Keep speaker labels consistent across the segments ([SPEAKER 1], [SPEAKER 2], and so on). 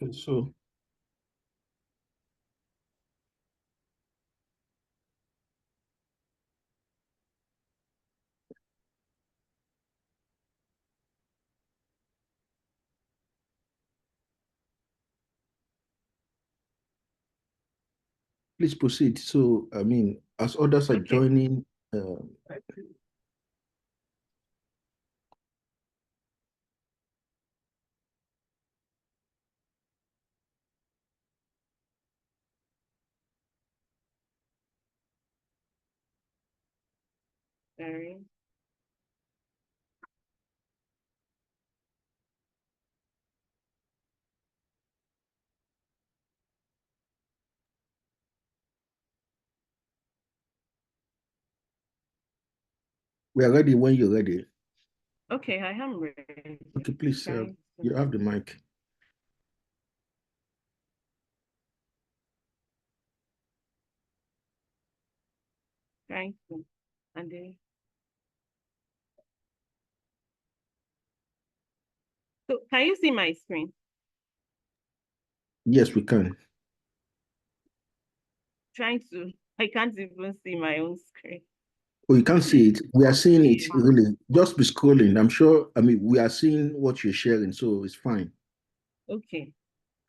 [SPEAKER 1] Okay, so please proceed. So, I mean, as others are
[SPEAKER 2] Okay.
[SPEAKER 1] joining,
[SPEAKER 2] Sorry.
[SPEAKER 1] we are ready when you're ready.
[SPEAKER 2] Okay, I am ready.
[SPEAKER 1] Okay, please,
[SPEAKER 2] Trying
[SPEAKER 1] you
[SPEAKER 2] to,
[SPEAKER 1] have the mic.
[SPEAKER 2] trying to, and then, so can you see my screen?
[SPEAKER 1] Yes, we can.
[SPEAKER 2] Trying to, I can't even see my own screen.
[SPEAKER 1] Oh, you can't see it. We are seeing it really. Just be scrolling. I'm sure, I mean, we are seeing what you're sharing, so it's fine.
[SPEAKER 2] Okay.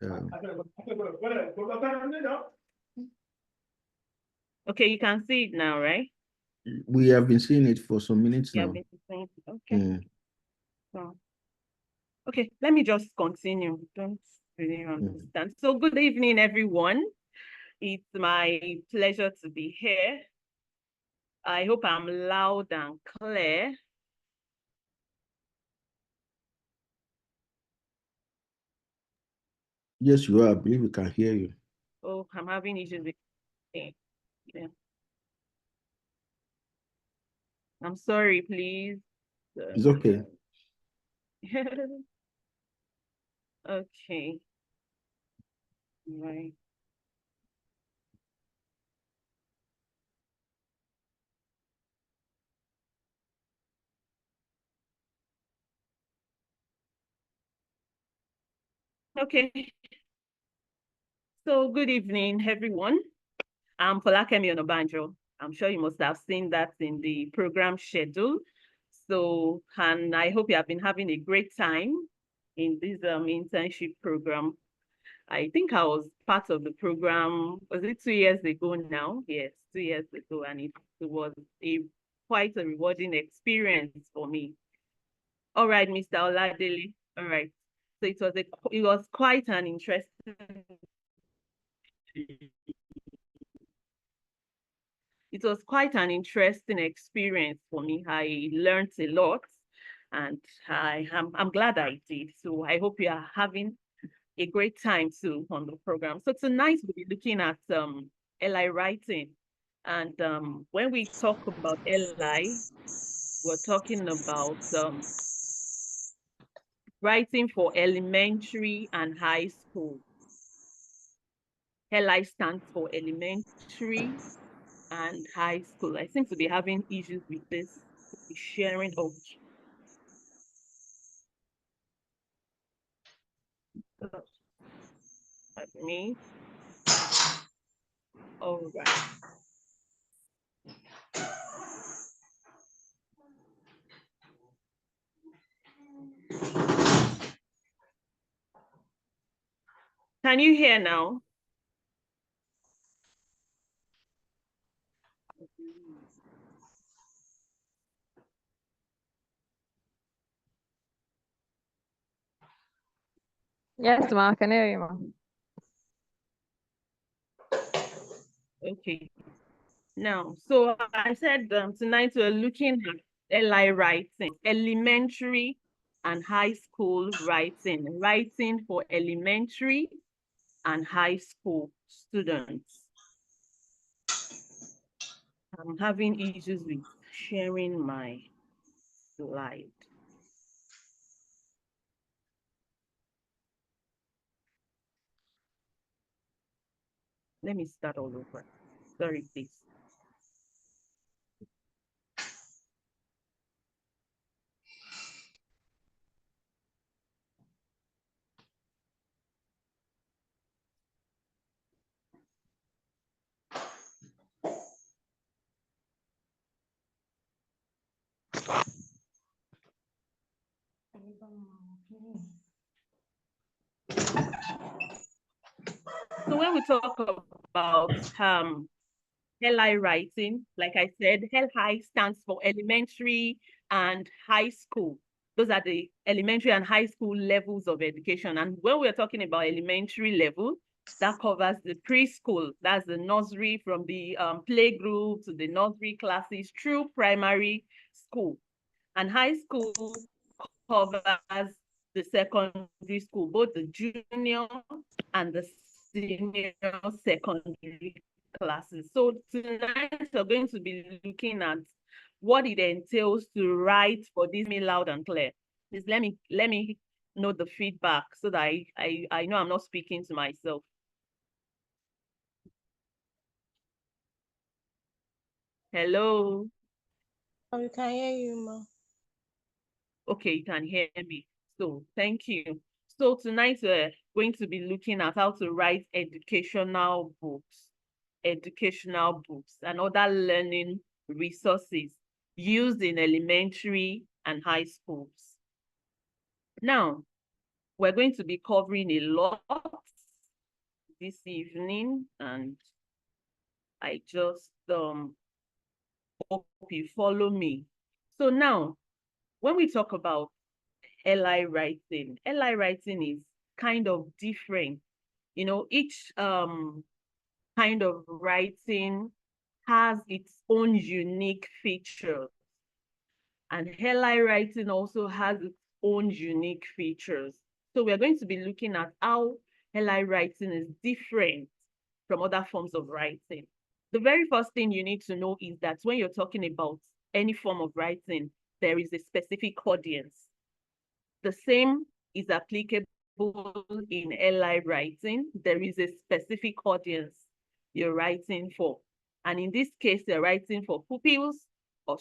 [SPEAKER 1] Uh,
[SPEAKER 2] Okay, you can see it now, right?
[SPEAKER 1] we have been seeing it for some minutes
[SPEAKER 2] You have
[SPEAKER 1] now.
[SPEAKER 2] been saying, okay.
[SPEAKER 1] Mm,
[SPEAKER 2] So, okay, let me just continue. Don't really
[SPEAKER 1] mm.
[SPEAKER 2] understand. So, good evening, everyone. It's my pleasure to be here. I hope I'm loud and clear.
[SPEAKER 1] Yes, you are. I believe we can hear you.
[SPEAKER 2] Oh, I'm having issues with it. Yeah. I'm sorry, please.
[SPEAKER 1] It's okay.
[SPEAKER 2] Okay. Right. Okay. So good evening, everyone. I'm Folakemi Onabanjo. I'm sure you must have seen that in the program schedule. So, and I hope you have been having a great time in this internship program. I think I was part of the program, was it 2 years ago now? Yes, 2 years ago, and it was a quite a rewarding experience for me. All right, Mr. Oladele. All right. So it was quite an interesting it was quite an interesting experience for me. I learned a lot and I'm glad I did. So I hope you are having a great time too on the program. So tonight we'll be looking at LI writing. And when we talk about LI, we're talking about writing for elementary and high school. LI stands for elementary and high school. I seem to be having issues with this sharing of me. All right. Can you hear now?
[SPEAKER 3] Yes, ma, I can hear you, ma.
[SPEAKER 2] Okay. Now, so I said tonight we're looking at LI writing, elementary and high school writing, writing for elementary and high school students. I'm having issues with sharing my slide. Let me start all over. Sorry, please. So when we talk about LI writing, like I said, LI stands for elementary and high school. Those are the elementary and high school levels of education. And when we're talking about elementary level, that covers the preschool. That's the nursery, from the playgroup to the nursery classes through primary school. And high school covers the secondary school, both the junior and the senior secondary classes. So tonight we're going to be looking at what it entails to write for this me loud and clear. Please let me know the feedback so that I know I'm not speaking to myself. Hello.
[SPEAKER 4] We can hear you, ma.
[SPEAKER 2] Okay, you can hear me. So thank you. So tonight we're going to be looking at how to write educational books and other learning resources used in elementary and high schools. Now, we're going to be covering a lot this evening, and I just hope you follow me. So now, when we talk about LI writing is kind of different. You know, each kind of writing has its own unique features. And LI writing also has its own unique features. So we're going to be looking at how LI writing is different from other forms of writing. The very first thing you need to know is that when you're talking about any form of writing, there is a specific audience. The same is applicable in LI writing. There is a specific audience you're writing for. And in this case, you're writing for pupils or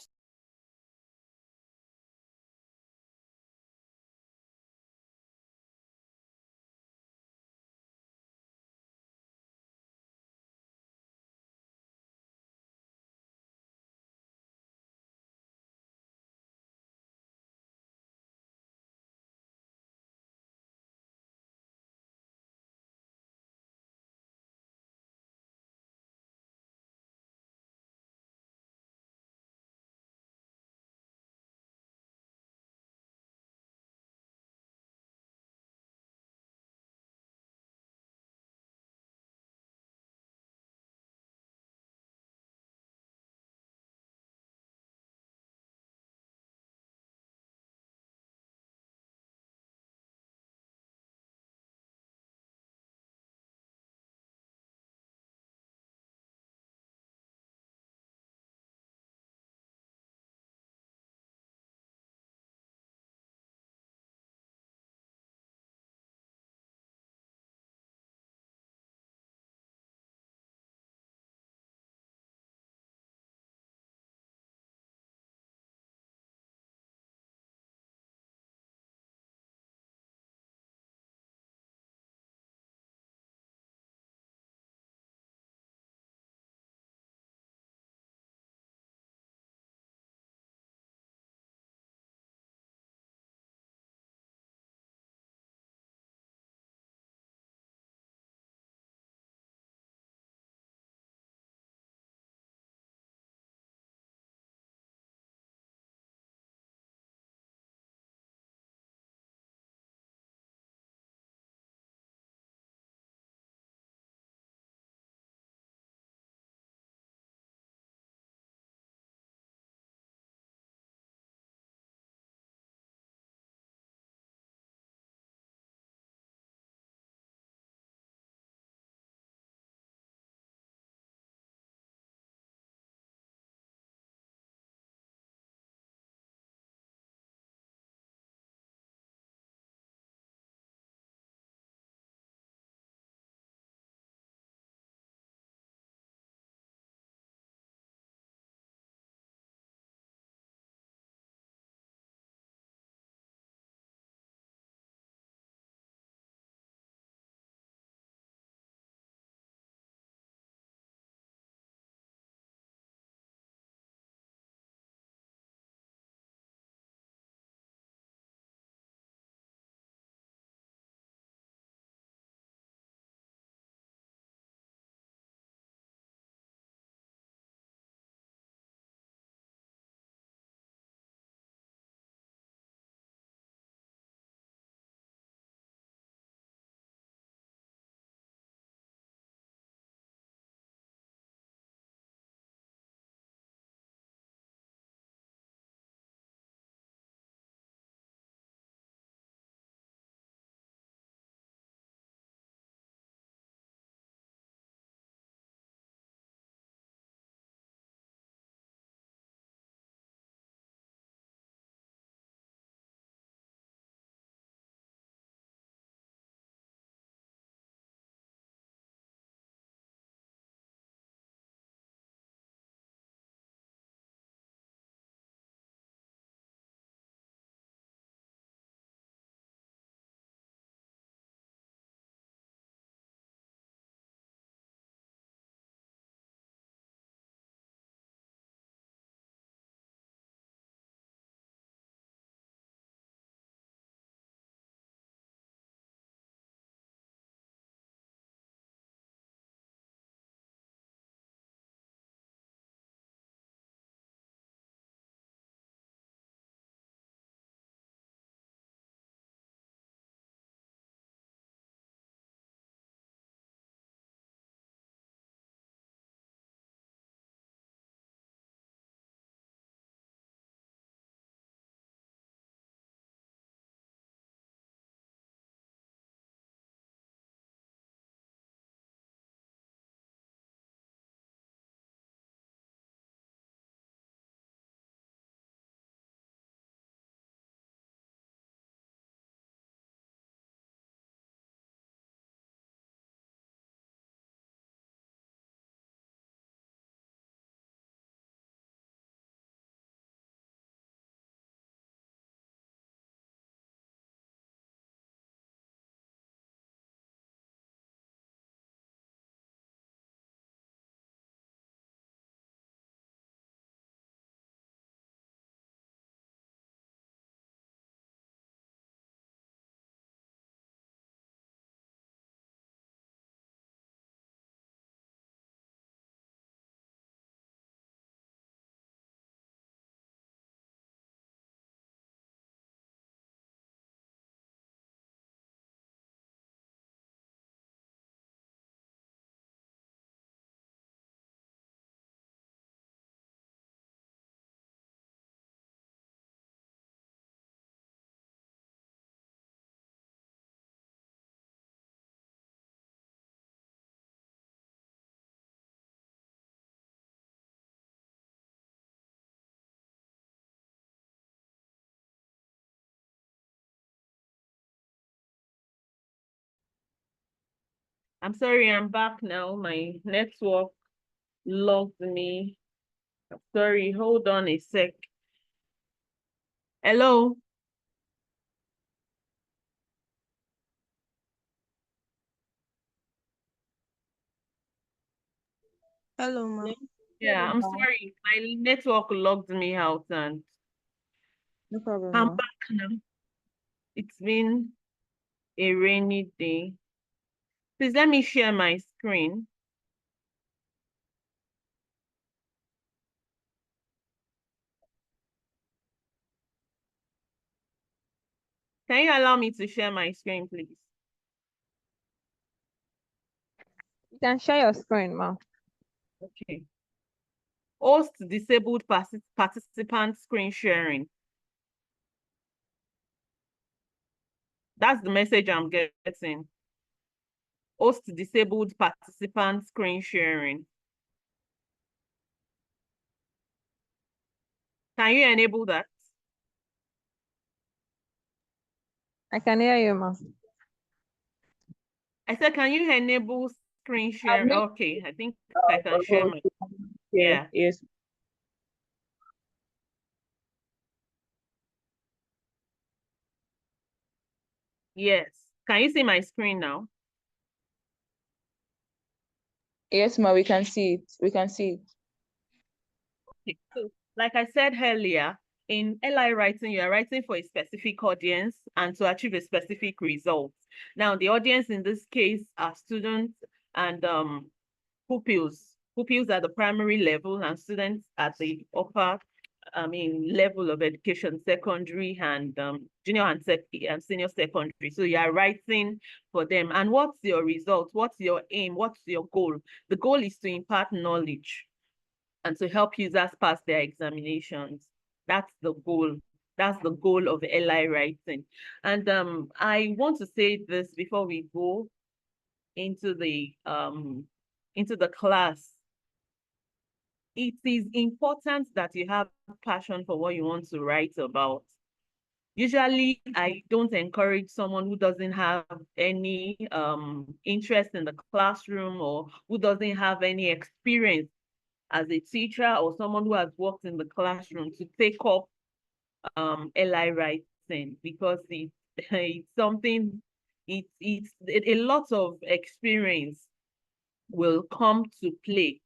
[SPEAKER 2] I'm sorry, I'm back now. My network logged me. Sorry, hold on a sec. Hello?
[SPEAKER 4] Hello, ma.
[SPEAKER 2] Yeah, I'm sorry. My network logged me out and
[SPEAKER 3] No problem,
[SPEAKER 2] I'm
[SPEAKER 3] ma.
[SPEAKER 2] back now. It's been a rainy day. Please let me share my screen. Can you allow me to share my screen, please?
[SPEAKER 3] You can share your screen, ma.
[SPEAKER 2] Okay. Host disabled participant screen sharing. That's the message I'm getting. Host disabled participant screen sharing. Can you enable that?
[SPEAKER 3] I can hear you, ma.
[SPEAKER 2] I said, can you enable screen sharing? Okay, I think I can share my, yeah.
[SPEAKER 5] Yes.
[SPEAKER 2] Yes. Can you see my screen now?
[SPEAKER 5] Yes, ma, we can see it. We can see it.
[SPEAKER 2] Okay. So, like I said earlier, in LI writing, you are writing for a specific audience and to achieve a specific result. Now, the audience in this case are students and pupils. Pupils at the primary level and students at the upper, level of education, secondary and junior and senior secondary. So you are writing for them. And what's your result? What's your aim? What's your goal? The goal is to impart knowledge and to help users pass their examinations. That's the goal. That's the goal of LI writing. And I want to say this before we go into the class. It is important that you have passion for what you want to write about. Usually, I don't encourage someone who doesn't have any interest in the classroom or who doesn't have any experience as a teacher or someone who has worked in the classroom to take up LI writing because it's something, it's a lot of experience will come to play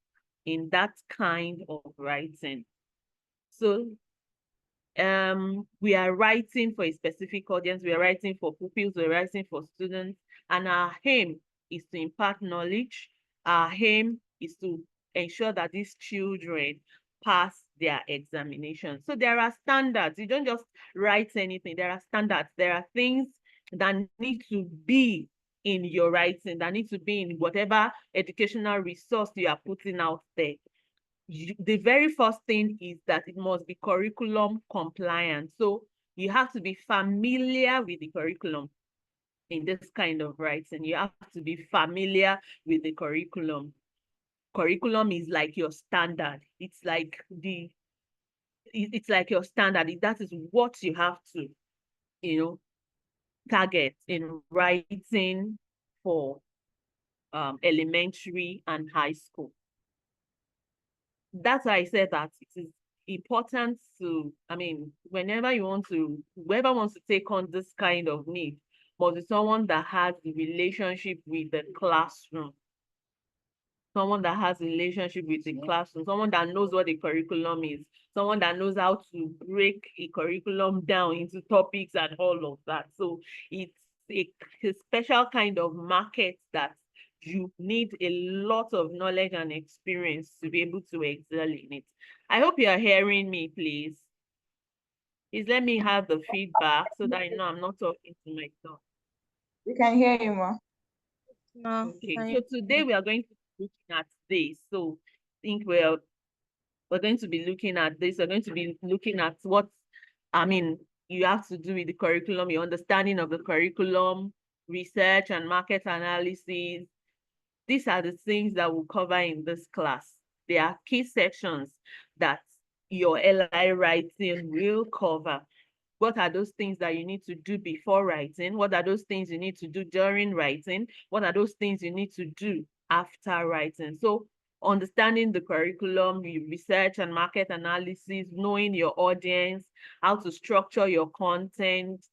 [SPEAKER 2] in that kind of writing. So we are writing for a specific audience, we are writing for pupils, we're writing for students, and our aim is to impart knowledge. Our aim is to ensure that these children pass their examination. So there are standards. You don't just write anything. There are standards. There are things that need to be in your writing, that need to be in whatever educational resource you are putting out there. The very first thing is that it must be curriculum compliant. So you have to be familiar with the curriculum in this kind of writing. You have to be familiar with the curriculum. Curriculum is like your standard. It's like your standard. That is what you have to, target in writing for elementary and high school. That's why I said that it is important to, whoever wants to take on this kind of need, must be someone that has the relationship with the classroom. Someone that has a relationship with the classroom, someone that knows what the curriculum is, someone that knows how to break a curriculum down into topics and all of that. So it's a special kind of market that you need a lot of knowledge and experience to be able to excel in it. I hope you are hearing me, please. Please let me have the feedback so that I know I'm not talking to myself.
[SPEAKER 5] We can hear you, ma.
[SPEAKER 4] No.
[SPEAKER 2] Okay, so today we are going to be looking at this. So I think we're going to be looking at this. We're going to be looking at what, you have to do with the curriculum, your understanding of the curriculum, research and market analysis. These are the things that we'll cover in this class. There are key sections that your LI writing will cover. What are those things that you need to do before writing? What are those things you need to do during writing? What are those things you need to do after writing? So understanding the curriculum, research and market analysis, knowing your audience, how to structure your content,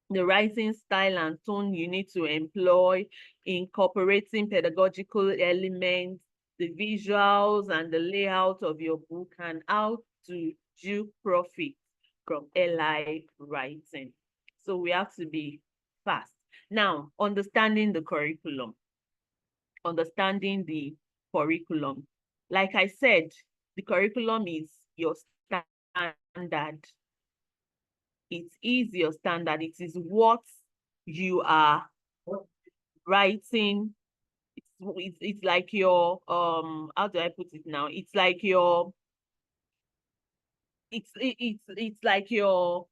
[SPEAKER 2] the writing style and tone you need to employ, incorporating pedagogical elements, the visuals and the layout of your book, and how to do profit from LI writing. So we have to be fast. Now, understanding the curriculum. Understanding the curriculum. Like I said, the curriculum is your standard. It is your standard. It is what you are writing. It's like your how do I put it now? It's like your it's like your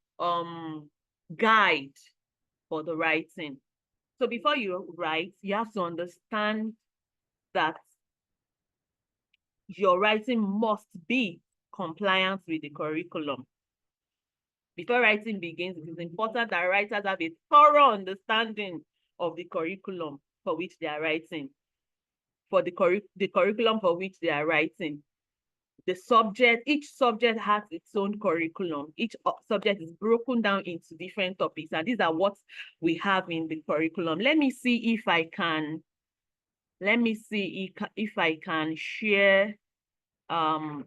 [SPEAKER 2] guide for the writing. So before you write, you have to understand that your writing must be compliant with the curriculum. Before writing begins, it is important that writers have a thorough understanding of the curriculum for which they are writing, for the curriculum for which they are writing. The subject, each subject has its own curriculum. Each subject is broken down into different topics, and these are what we have in the curriculum. Let me see if I can share a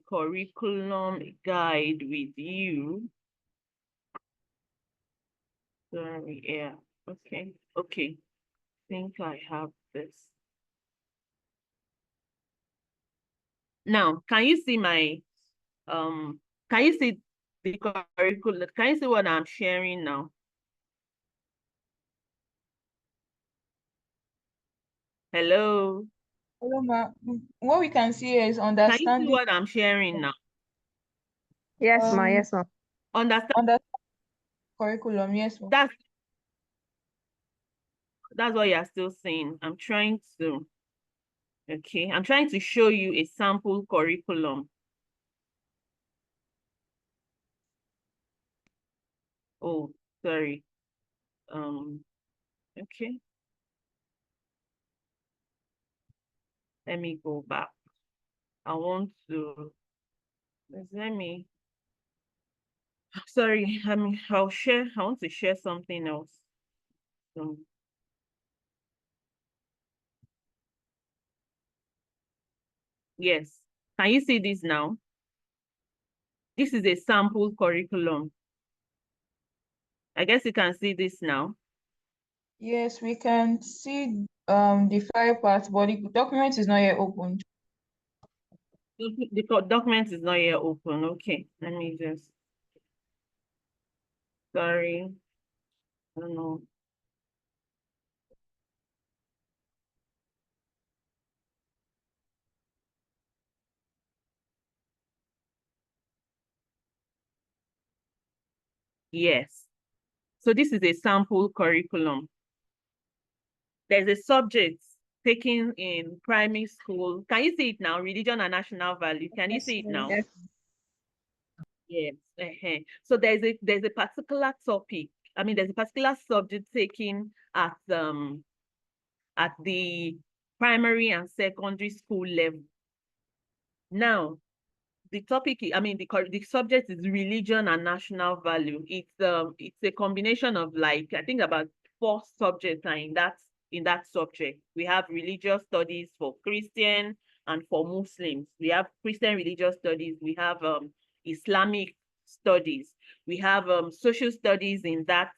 [SPEAKER 2] curriculum guide with you. Sorry, yeah, okay, I think I have this. Now, can you see my, can you see the curriculum? Can you see what I'm sharing now? Hello?
[SPEAKER 5] Hello, ma. What we can see is
[SPEAKER 2] Can you see
[SPEAKER 5] understanding.
[SPEAKER 2] what I'm sharing now?
[SPEAKER 3] Yes, ma. Yes, ma.
[SPEAKER 2] Understand?
[SPEAKER 5] Curriculum, yes, ma.
[SPEAKER 2] That's what you're still saying. I'm trying to show you a sample curriculum. Oh, sorry. Okay. Let me go back. I want to, let me, sorry, I want to share something else. Yes, can you see this now? This is a sample curriculum. I guess you can see this now.
[SPEAKER 5] Yes, we can see the file part, but the document is not yet opened.
[SPEAKER 2] The document is not yet open. Okay, let me just, sorry. I don't know. Yes. So this is a sample curriculum. There's a subject taken in primary school. Can you see it now? Religion and national value. Can you see it now?
[SPEAKER 3] Yes.
[SPEAKER 2] Yes. So there's a particular topic. I mean, there's a particular subject taken at the primary and secondary school level. Now, the topic, I mean, the subject is religion and national value. It's a combination of, like, I think about 4 subjects are in that subject. We have religious studies for Christian and for Muslims. We have Christian religious studies. We have Islamic studies. We have social studies in that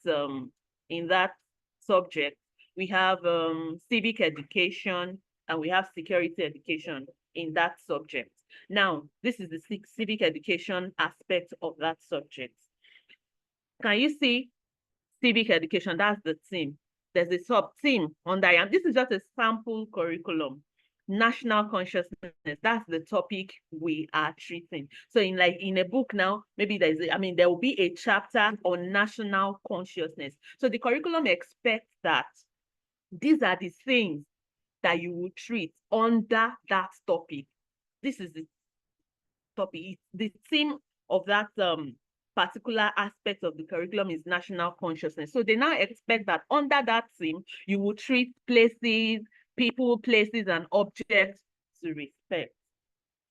[SPEAKER 2] subject. We have civic education, and we have security education in that subject. Now, this is the civic education aspect of that subject. Can you see civic education? That's the theme. There's a sub-theme under it, and this is just a sample curriculum. National consciousness, that's the topic we are treating. So in a book now, maybe there will be a chapter on national consciousness. So the curriculum expects that these are the things that you will treat under that topic. This is the topic. The theme of that particular aspect of the curriculum is national consciousness. So they now expect that under that theme, you will treat places, people, places, and objects to respect.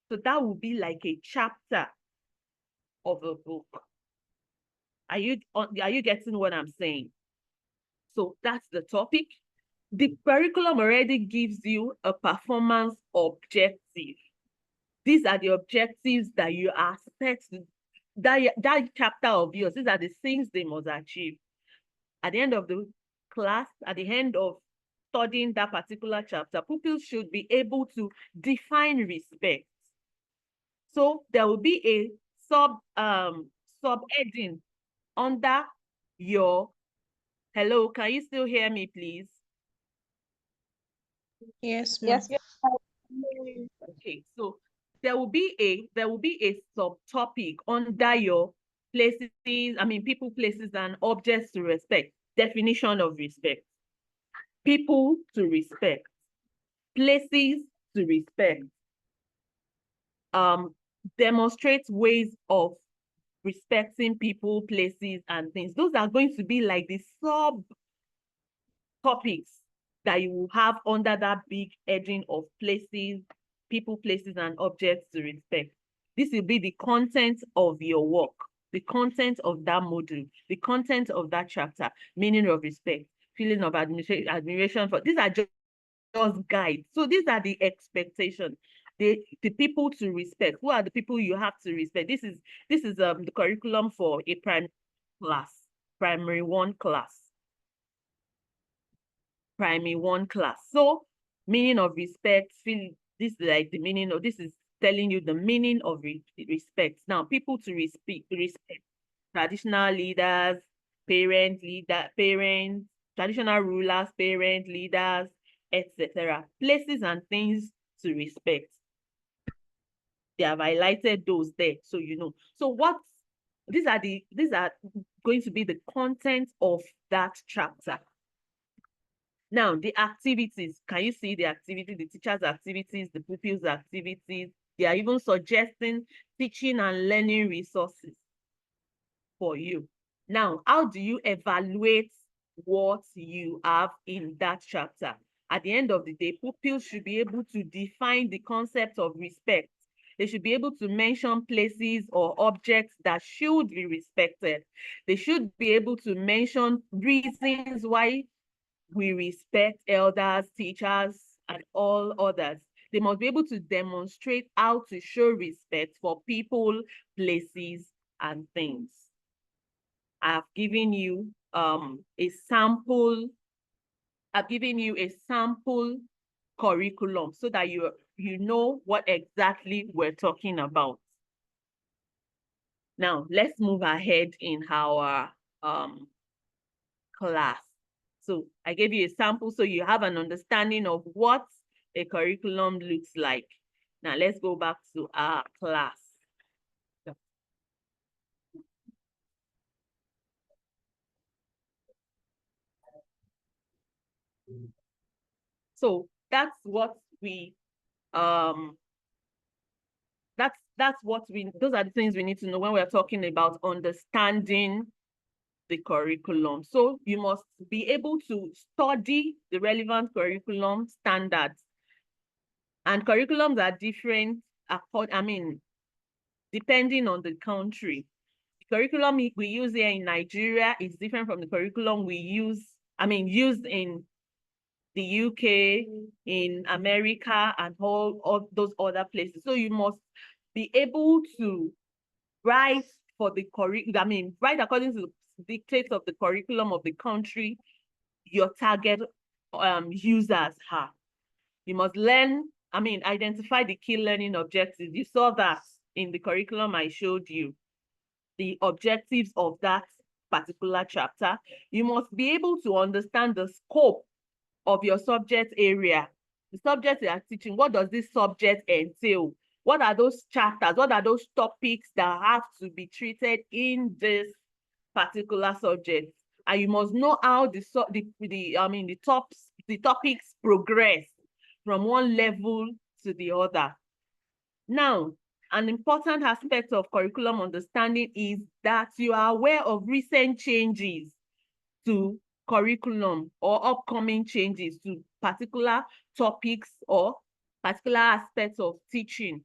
[SPEAKER 2] So that will be like a chapter of a book. Are you getting what I'm saying? So that's the topic. The curriculum already gives you a performance objective. These are the objectives that you are set to, that chapter of yours. These are the things they must achieve. At the end of the class, at the end of studying that particular chapter, pupils should be able to define respect. So there will be a sub-heading under your, hello, can you still hear me, please?
[SPEAKER 4] Yes, ma'am.
[SPEAKER 3] Yes.
[SPEAKER 2] Okay, so there will be a subtopic under your places, people, places, and objects to respect. Definition of respect. People to respect. Places to respect. Demonstrate ways of respecting people, places, and things. Those are going to be like the sub topics that you will have under that big heading of places, people, places, and objects to respect. This will be the content of your work, the content of that module, the content of that chapter, meaning of respect, feeling of admiration for. These are just guides. So these are the expectations. The people to respect. Who are the people you have to respect? This is the curriculum for a primary one class. Primary one class. So meaning of respect, this is like the meaning of, this is telling you the meaning of respect. Now, people to respect, traditional leaders, parents, traditional rulers, parents, leaders, etc. Places and things to respect. They have highlighted those there, so you know. So these are going to be the content of that chapter. Now, the activities, can you see the activity, the teacher's activities, the pupils' activities? They are even suggesting teaching and learning resources for you. Now, how do you evaluate what you have in that chapter? At the end of the day, pupils should be able to define the concept of respect. They should be able to mention places or objects that should be respected. They should be able to mention reasons why we respect elders, teachers, and all others. They must be able to demonstrate how to show respect for people, places, and things. I've given you a sample curriculum so that you know what exactly we're talking about. Now, let's move ahead in our class. So I gave you a sample so you have an understanding of what a curriculum looks like. Now let's go back to our class. So that's what we those are the things we need to know when we're talking about understanding the curriculum. So you must be able to study the relevant curriculum standards. And curriculums are different, depending on the country. The curriculum we use here in Nigeria is different from the curriculum we used in the UK, in America, and all those other places. So you must be able to write for the curriculum, write according to the dictates of the curriculum of the country your target users have. You must identify the key learning objectives. You saw that in the curriculum I showed you, the objectives of that particular chapter. You must be able to understand the scope of your subject area. The subject you are teaching, what does this subject entail? What are those chapters? What are those topics that have to be treated in this particular subject? And you must know how the topics progress from one level to the other. Now, an important aspect of curriculum understanding is that you are aware of recent changes to curriculum or upcoming changes to particular topics or particular aspects of teaching.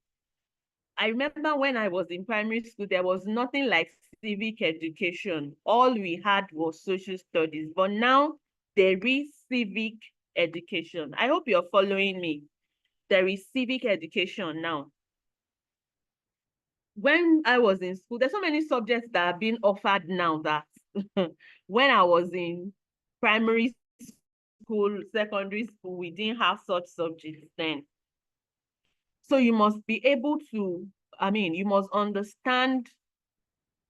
[SPEAKER 2] I remember when I was in primary school, there was nothing like civic education. All we had was social studies, but now there is civic education. I hope you're following me. There is civic education now. When I was in school, there's so many subjects that are being offered now that when I was in primary school, secondary school, we didn't have such subjects then. So you must be able to, you must understand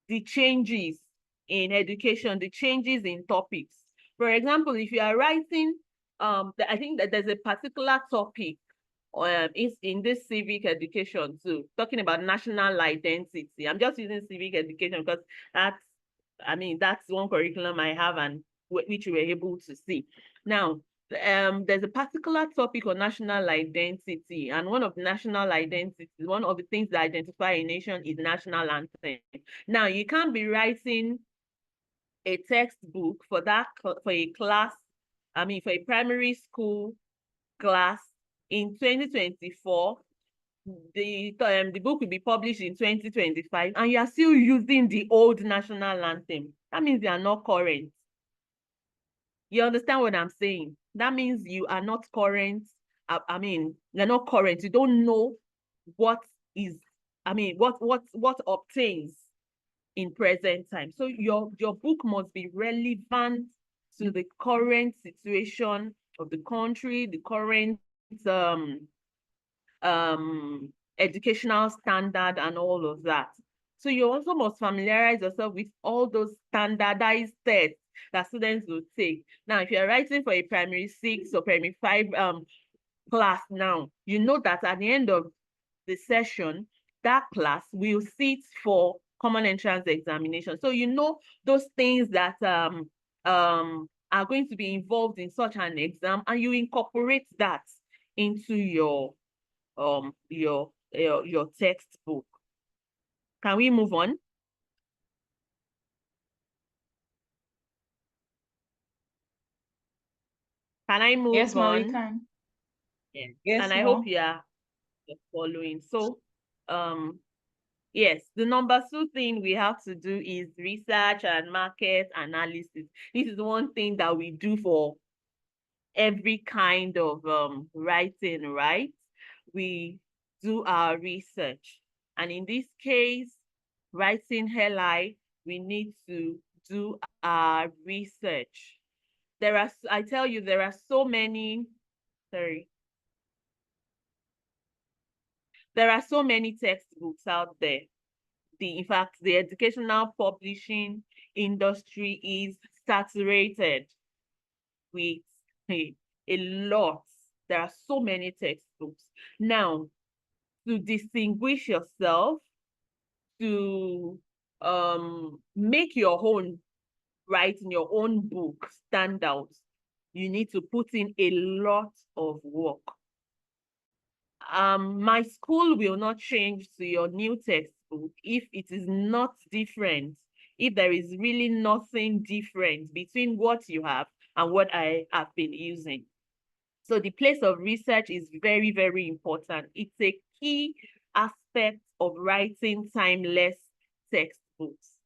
[SPEAKER 2] the changes in education, the changes in topics. For example, if you are writing, I think that there's a particular topic is in this civic education too, talking about national identity. I'm just using civic education because that's one curriculum I have and which we were able to see. Now, there's a particular topic on national identity, and one of the national identities, one of the things that identify a nation is national anthem. Now, you can't be writing a textbook for a class, for a primary school class in 2024. The book will be published in 2025, and you are still using the old national anthem. That means you are not current. You understand what I'm saying? That means you are not current. You're not current. You don't know what is, what obtains in present time. So your book must be relevant to the current situation of the country, the current educational standard and all of that. So you also must familiarize yourself with all those standardized tests that students will take. Now, if you're writing for a primary 6 or primary 5 class now, you know that at the end of the session, that class will sit for common entrance examination. So you know those things that are going to be involved in such an exam, and you incorporate that into your textbook. Can we move on? Can I move
[SPEAKER 5] Yes, ma, we
[SPEAKER 2] on?
[SPEAKER 5] can.
[SPEAKER 2] Yeah.
[SPEAKER 5] Yes,
[SPEAKER 2] And I
[SPEAKER 5] ma.
[SPEAKER 2] hope you are following. So, yes, the number 2 thing we have to do is research and market analysis. This is one thing that we do for every kind of writing, right? We do our research. And in this case, writing LI, we need to do our research. I tell you, there are so many, there are so many textbooks out there. In fact, the educational publishing industry is saturated with a lot. There are so many textbooks. Now, to distinguish yourself, to make your own, write in your own book stand out, you need to put in a lot of work. My school will not change to your new textbook if it is not different, if there is really nothing different between what you have and what I have been using. So the place of research is very, very important. It's a key aspect of writing timeless textbooks.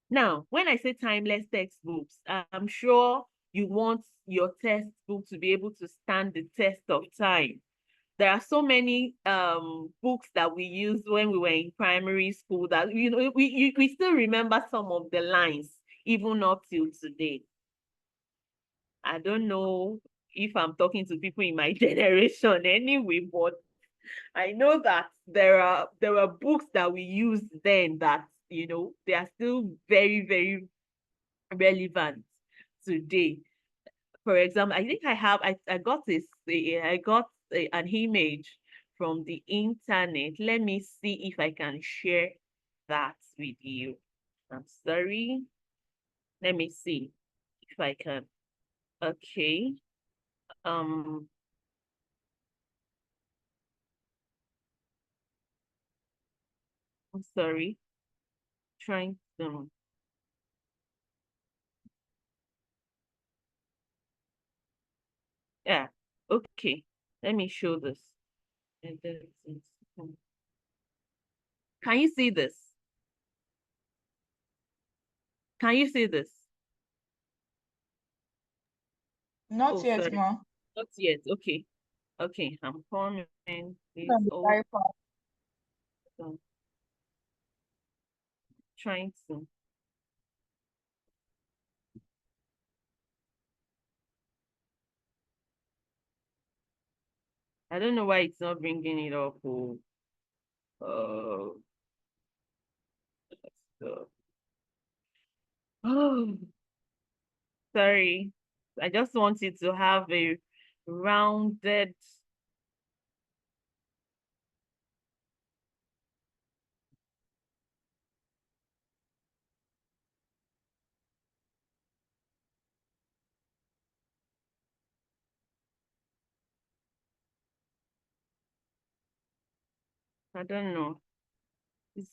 [SPEAKER 2] Now, when I say timeless textbooks, I'm sure you want your textbook to be able to stand the test of time. There are so many books that we used when we were in primary school that we still remember some of the lines even up till today. I don't know if I'm talking to people in my generation anyway, but I know that there were books that we used then that they are still very, very relevant today. For example, I think I got an image from the internet. Let me see if I can share that with you. I'm sorry. Let me see if I can. Okay. I'm sorry. Trying to. Yeah. Okay. Let me show this. Can you see this? Can you see this?
[SPEAKER 5] Not
[SPEAKER 2] Oh,
[SPEAKER 5] yet,
[SPEAKER 2] sorry.
[SPEAKER 5] ma.
[SPEAKER 2] Not yet. Okay. Okay. I'm coming. It's
[SPEAKER 5] On the
[SPEAKER 2] all
[SPEAKER 5] fire part.
[SPEAKER 2] trying to. I don't know why it's not bringing it up. Uh, oh, sorry. I just wanted to have a rounded. I don't know. It's,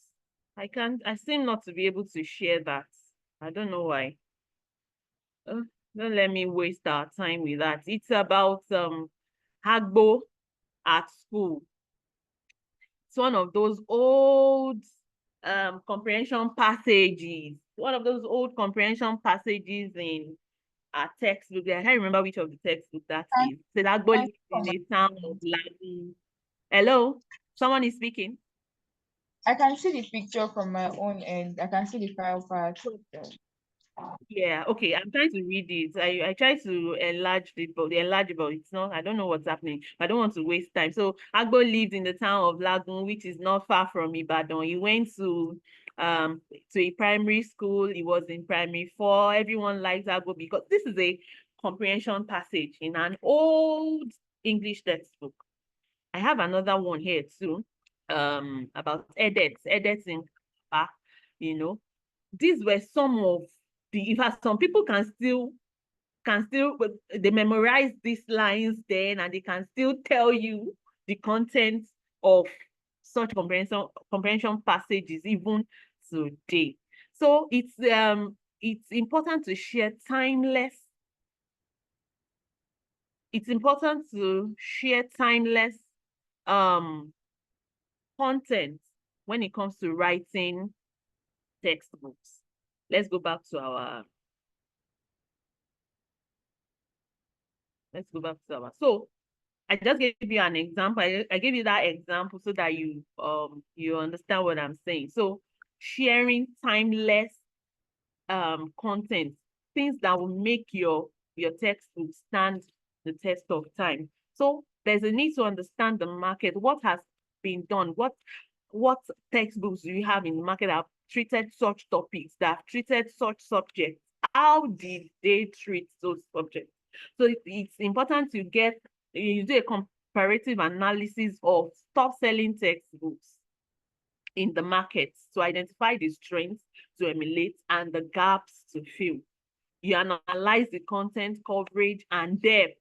[SPEAKER 2] I can't. I seem not to be able to share that. I don't know why. Uh, don't let me waste our time with that. It's about Hagbo at school. It's one of those old comprehension passages. One of those old comprehension passages in our textbook. I can't remember which of the textbook that is. So Hagbo
[SPEAKER 5] Can
[SPEAKER 2] lives
[SPEAKER 5] you
[SPEAKER 2] in
[SPEAKER 5] come
[SPEAKER 2] the town of Lagu. Hello, someone is speaking.
[SPEAKER 5] I can see the picture from my own end. I can see the file part.
[SPEAKER 2] Yeah, okay. I'm trying to read it. I try to enlarge the but it's not. I don't know what's happening. I don't want to waste time. So Agbo lived in the town of Lagun, which is not far from Ibadan. He went to a primary school. He was in primary 4. Everyone likes Agbo because this is a comprehension passage in an old English textbook. I have another one here too. About edits in Kapa, you know. These were some of the, in fact, some people but they memorize these lines then and they can still tell you the content of such comprehension passages even today. So it's important to share timeless. It's important to share timeless content when it comes to writing textbooks. Let's go back to our let's go back to our so I just gave you an example. I gave you that example so that you understand what I'm saying. So sharing timeless content, things that will make your textbook stand the test of time. So there's a need to understand the market, what has been done, what textbooks do you have in the market that have treated such topics, that have treated such subjects? How did they treat those subjects? So it's important to you do a comparative analysis of top-selling textbooks in the market to identify the strengths to emulate and the gaps to fill. You analyze the content coverage and depth.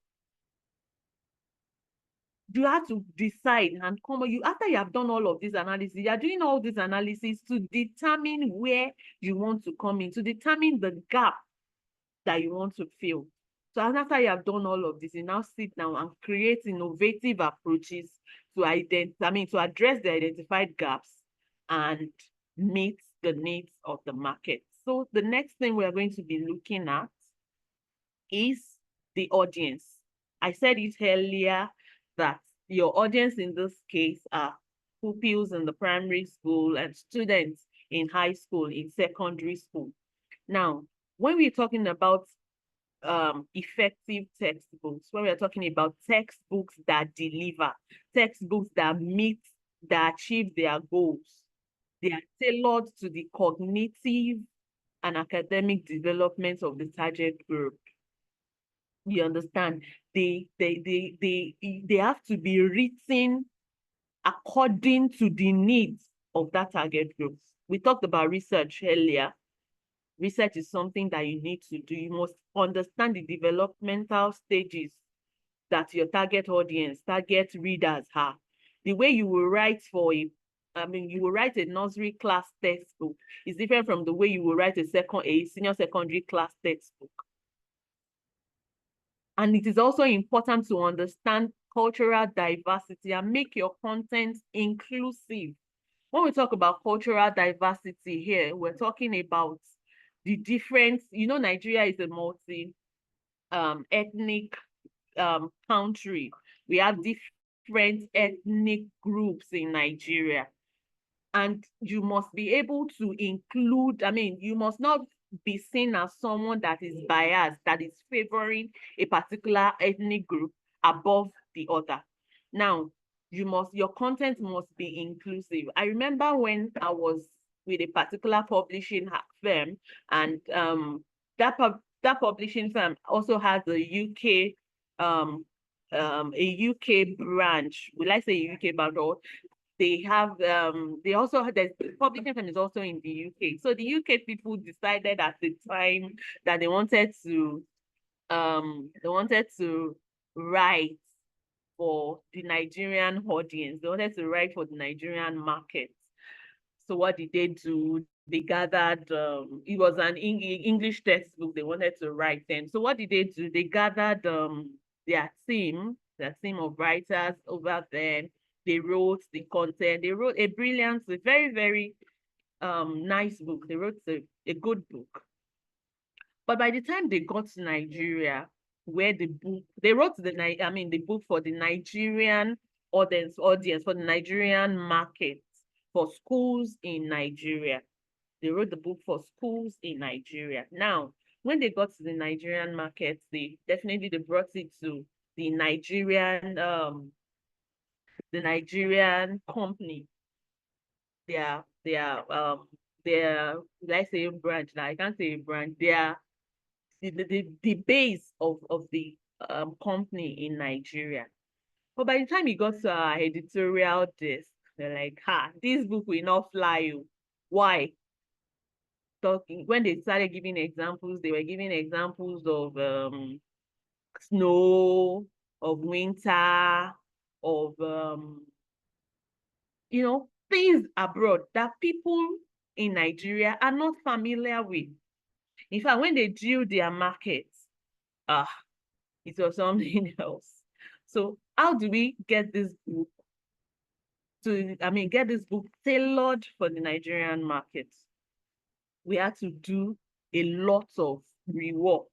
[SPEAKER 2] You have to decide and after you have done all of this analysis, you are doing all this analysis to determine where you want to come in, to determine the gap that you want to fill. So after you have done all of this, you now sit down and create innovative approaches to address the identified gaps and meet the needs of the market. So the next thing we are going to be looking at is the audience. I said it earlier that your audience in this case are pupils in the primary school and students in high school, in secondary school. Now, when we're talking about effective textbooks, when we're talking about textbooks that deliver, textbooks that achieve their goals, they are tailored to the cognitive and academic development of the target group. You understand? They have to be written according to the needs of that target group. We talked about research earlier. Research is something that you need to do. You must understand the developmental stages that your target audience, target readers have. The way you will write for a you will write a nursery class textbook. It's different from the way you will write a senior secondary class textbook. And it is also important to understand cultural diversity and make your content inclusive. When we talk about cultural diversity here, we're talking about the different, Nigeria is a ethnic country. We have different ethnic groups in Nigeria. And you must be able to include, you must not be seen as someone that is biased, that is favoring a particular ethnic group above the other. Now, your content must be inclusive. I remember when I was with a particular publishing firm, and that publishing firm also has a UK branch. Will I say UK branch? Or they have the publishing firm is also in the UK. So the UK people decided at the time that they wanted to write for the Nigerian audience. They wanted to write for the Nigerian market. So what did they do? They gathered, it was an English textbook they wanted to write then. So what did they do? They gathered their team of writers over there. They wrote the content. They wrote a very, very nice book. They wrote a good book. But by the time they got to Nigeria, where they wrote the book for the Nigerian audience, for the Nigerian market, for schools in Nigeria. They wrote the book for schools in Nigeria. Now, when they got to the Nigerian market, they brought it to the Nigerian company. Let's say branch. Now I can't say a branch. They are the base of the company in Nigeria. But by the time he got to our editorial desk, they're like, this book will not fly you. Why? When they started giving examples, they were giving examples of snow, of winter, of things abroad that people in Nigeria are not familiar with. In fact, when they drew their markets, it was something else. So how do we get this book tailored for the Nigerian market? We had to do a lot of rework.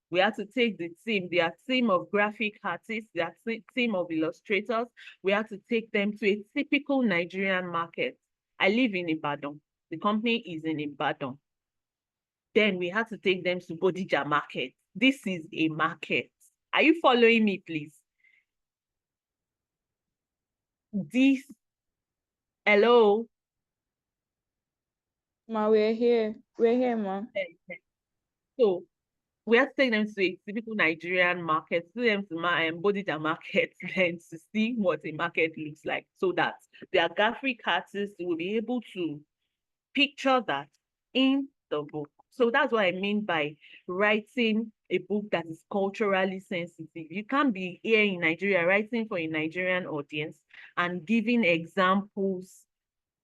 [SPEAKER 2] We had to take their team of graphic artists, their team of illustrators. We had to take them to a typical Nigerian market. I live in Ibadan. The company is in Ibadan. Then we had to take them to Bodija market. This is a market. Are you following me, please? Hello?
[SPEAKER 5] Ma, we're here. We're here, ma.
[SPEAKER 2] So we have to take them to a typical Nigerian market, to them to Bodija market, then to see what a market looks like, so that their graphic artists will be able to picture that in the book. So that's what I mean by writing a book that is culturally sensitive. You can't be here in Nigeria writing for a Nigerian audience and giving examples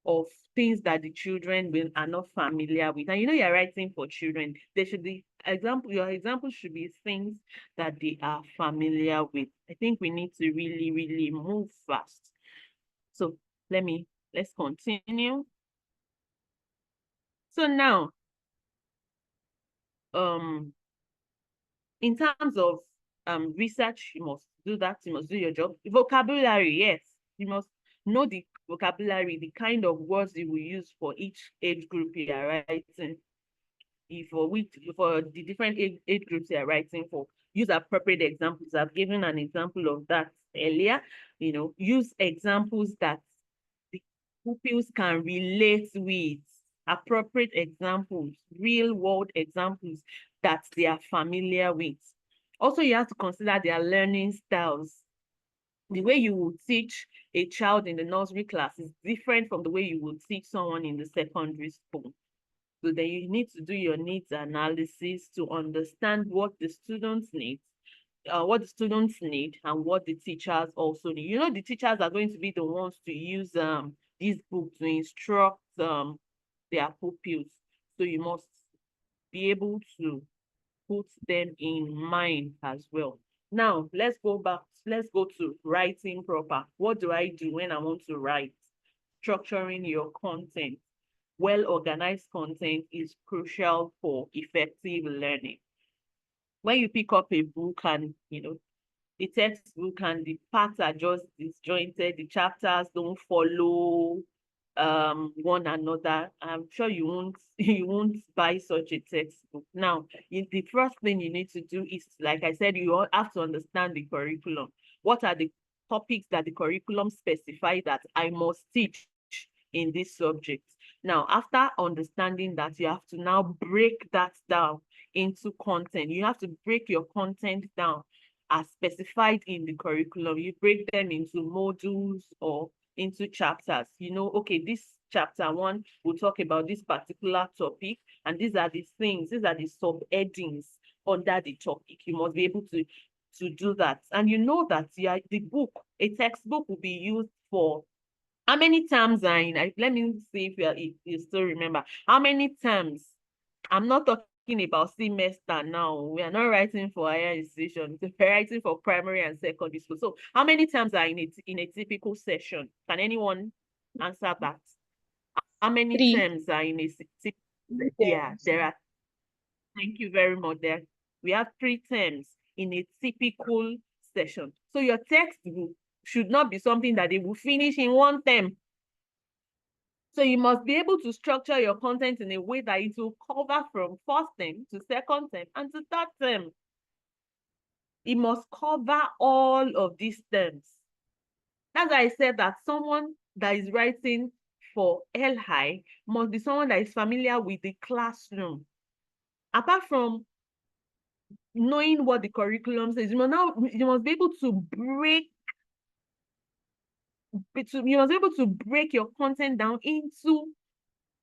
[SPEAKER 2] of things that the children are not familiar with. And you're writing for children. Your example should be things that they are familiar with. I think we need to really, really move fast. So let's continue. So now, in terms of research, you must do that. You must do your job. Vocabulary, yes, you must know the vocabulary, the kind of words you will use for each age group you are writing. For the different age groups you are writing for, use appropriate examples. I've given an example of that earlier. Use examples that the pupils can relate with. Appropriate examples, real world examples that they are familiar with. Also, you have to consider their learning styles. The way you would teach a child in the nursery class is different from the way you would teach someone in the secondary school. So then you need to do your needs analysis to understand what the students need, and what the teachers also need. The teachers are going to be the ones to use this book to instruct their pupils. So you must be able to put them in mind as well. Now, let's go back. Let's go to writing proper. What do I do when I want to write? Structuring your content. Well-organized content is crucial for effective learning. When you pick up a book and, the textbook and the parts are just disjointed, the chapters don't follow one another, I'm sure you won't you won't buy such a textbook. Now, the first thing you need to do is, like I said, you all have to understand the curriculum. What are the topics that the curriculum specify that I must teach in this subject? Now, after understanding that, you have to now break that down into content. You have to break your content down as specified in the curriculum. You break them into modules or into chapters. Okay, this chapter 1 will talk about this particular topic, and these are the things, these are the subheadings under the topic. You must be able to do that. And you know that the book, a textbook, will be used for how many terms are in? Let me see if you still remember. How many terms? I'm not talking about semester now. We are not writing for higher institutions. We're writing for primary and secondary school. So how many terms are in a typical session? Can anyone answer that? How many
[SPEAKER 4] 3.
[SPEAKER 2] terms are in a typical? Yeah, there are. Thank you very much. We have 3 terms in a typical session. So your textbook should not be something that they will finish in 1 term. So you must be able to structure your content in a way that it will cover from 1st term to 2nd term and to 3rd term. It must cover all of these terms. That's why I said that someone that is writing for LI must be someone that is familiar with the classroom. Apart from knowing what the curriculum says, you must be able to break your content down into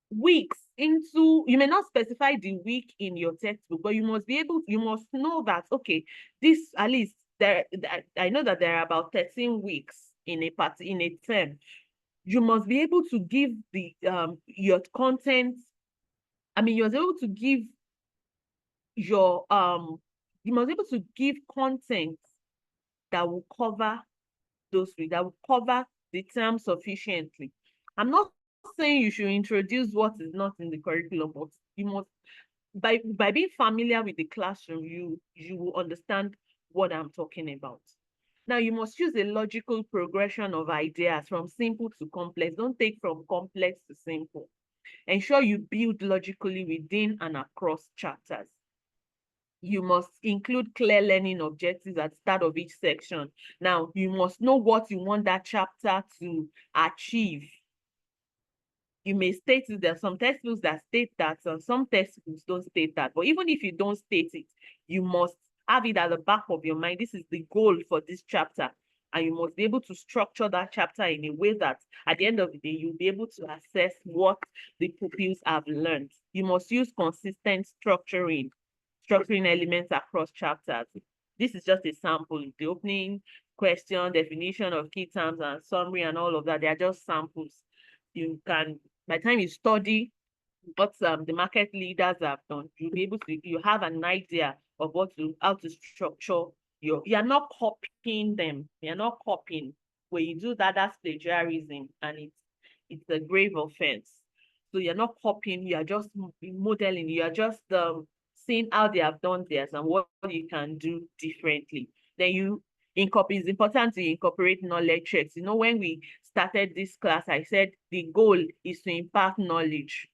[SPEAKER 2] weeks. You may not specify the week in your textbook, but you must know that, okay, this, at least I know that there are about 13 weeks in a term. You must be able to give your content. You must be able to give content that will cover those weeks, that will cover the term sufficiently. I'm not saying you should introduce what is not in the curriculum, but you must, by being familiar with the classroom, you will understand what I'm talking about. Now, you must use a logical progression of ideas from simple to complex. Don't take from complex to simple. Ensure you build logically within and across chapters. You must include clear learning objectives at the start of each section. Now, you must know what you want that chapter to achieve. You may state it. There are some textbooks that state that, and some textbooks don't state that. But even if you don't state it, you must have it at the back of your mind. This is the goal for this chapter. And you must be able to structure that chapter in a way that at the end of the day, you'll be able to assess what the pupils have learned. You must use consistent structuring elements across chapters. This is just a sample. The opening question, definition of key terms, and summary and all of that, they are just samples. You can, by the time you study what the market leaders have done, you'll be able to, you have an idea of how to structure you're not copying them. You're not copying. When you do that, that's plagiarism, and it's a grave offense. So you're not copying, you are just modeling, you are just seeing how they have done theirs and what you can do differently. Then it's important to incorporate knowledge checks. When we started this class, I said the goal is to impart knowledge.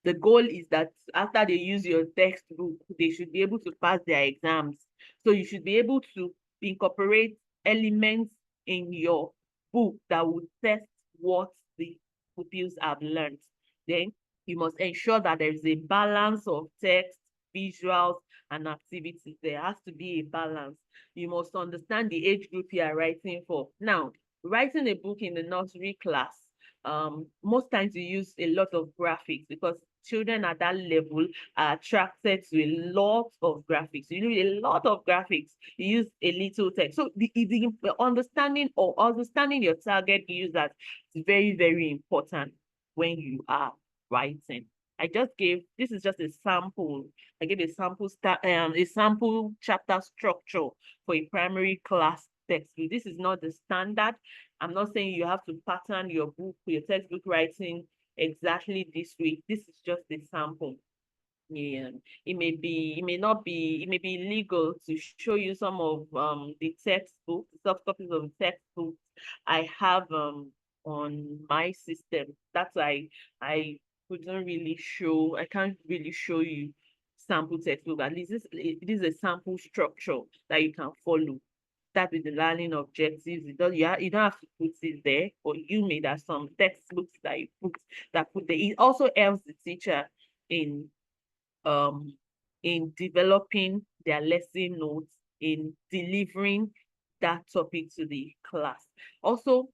[SPEAKER 2] The goal is that after they use your textbook, they should be able to pass their exams. So you should be able to incorporate elements in your book that will test what the pupils have learned. Then you must ensure that there is a balance of text, visuals, and activities. There has to be a balance. You must understand the age group you are writing for. Now, writing a book in the nursery class, most times you use a lot of graphics because children at that level are attracted to a lot of graphics. You need a lot of graphics. You use a little text. So the understanding your target users is very, very important when you are writing. This is just a sample. I gave a sample chapter structure for a primary class textbook. This is not the standard. I'm not saying you have to pattern your textbook writing exactly this way. This is just a sample. Yeah, it may be illegal to show you some of the textbooks, soft copies of the textbooks I have on my system. That's why I can't really show you sample textbook. At least it is a sample structure that you can follow. That with the learning objectives. You don't have to put it there, but you may have some textbooks that you put there. It also helps the teacher in um developing their lesson notes, in delivering that topic to the class. Also,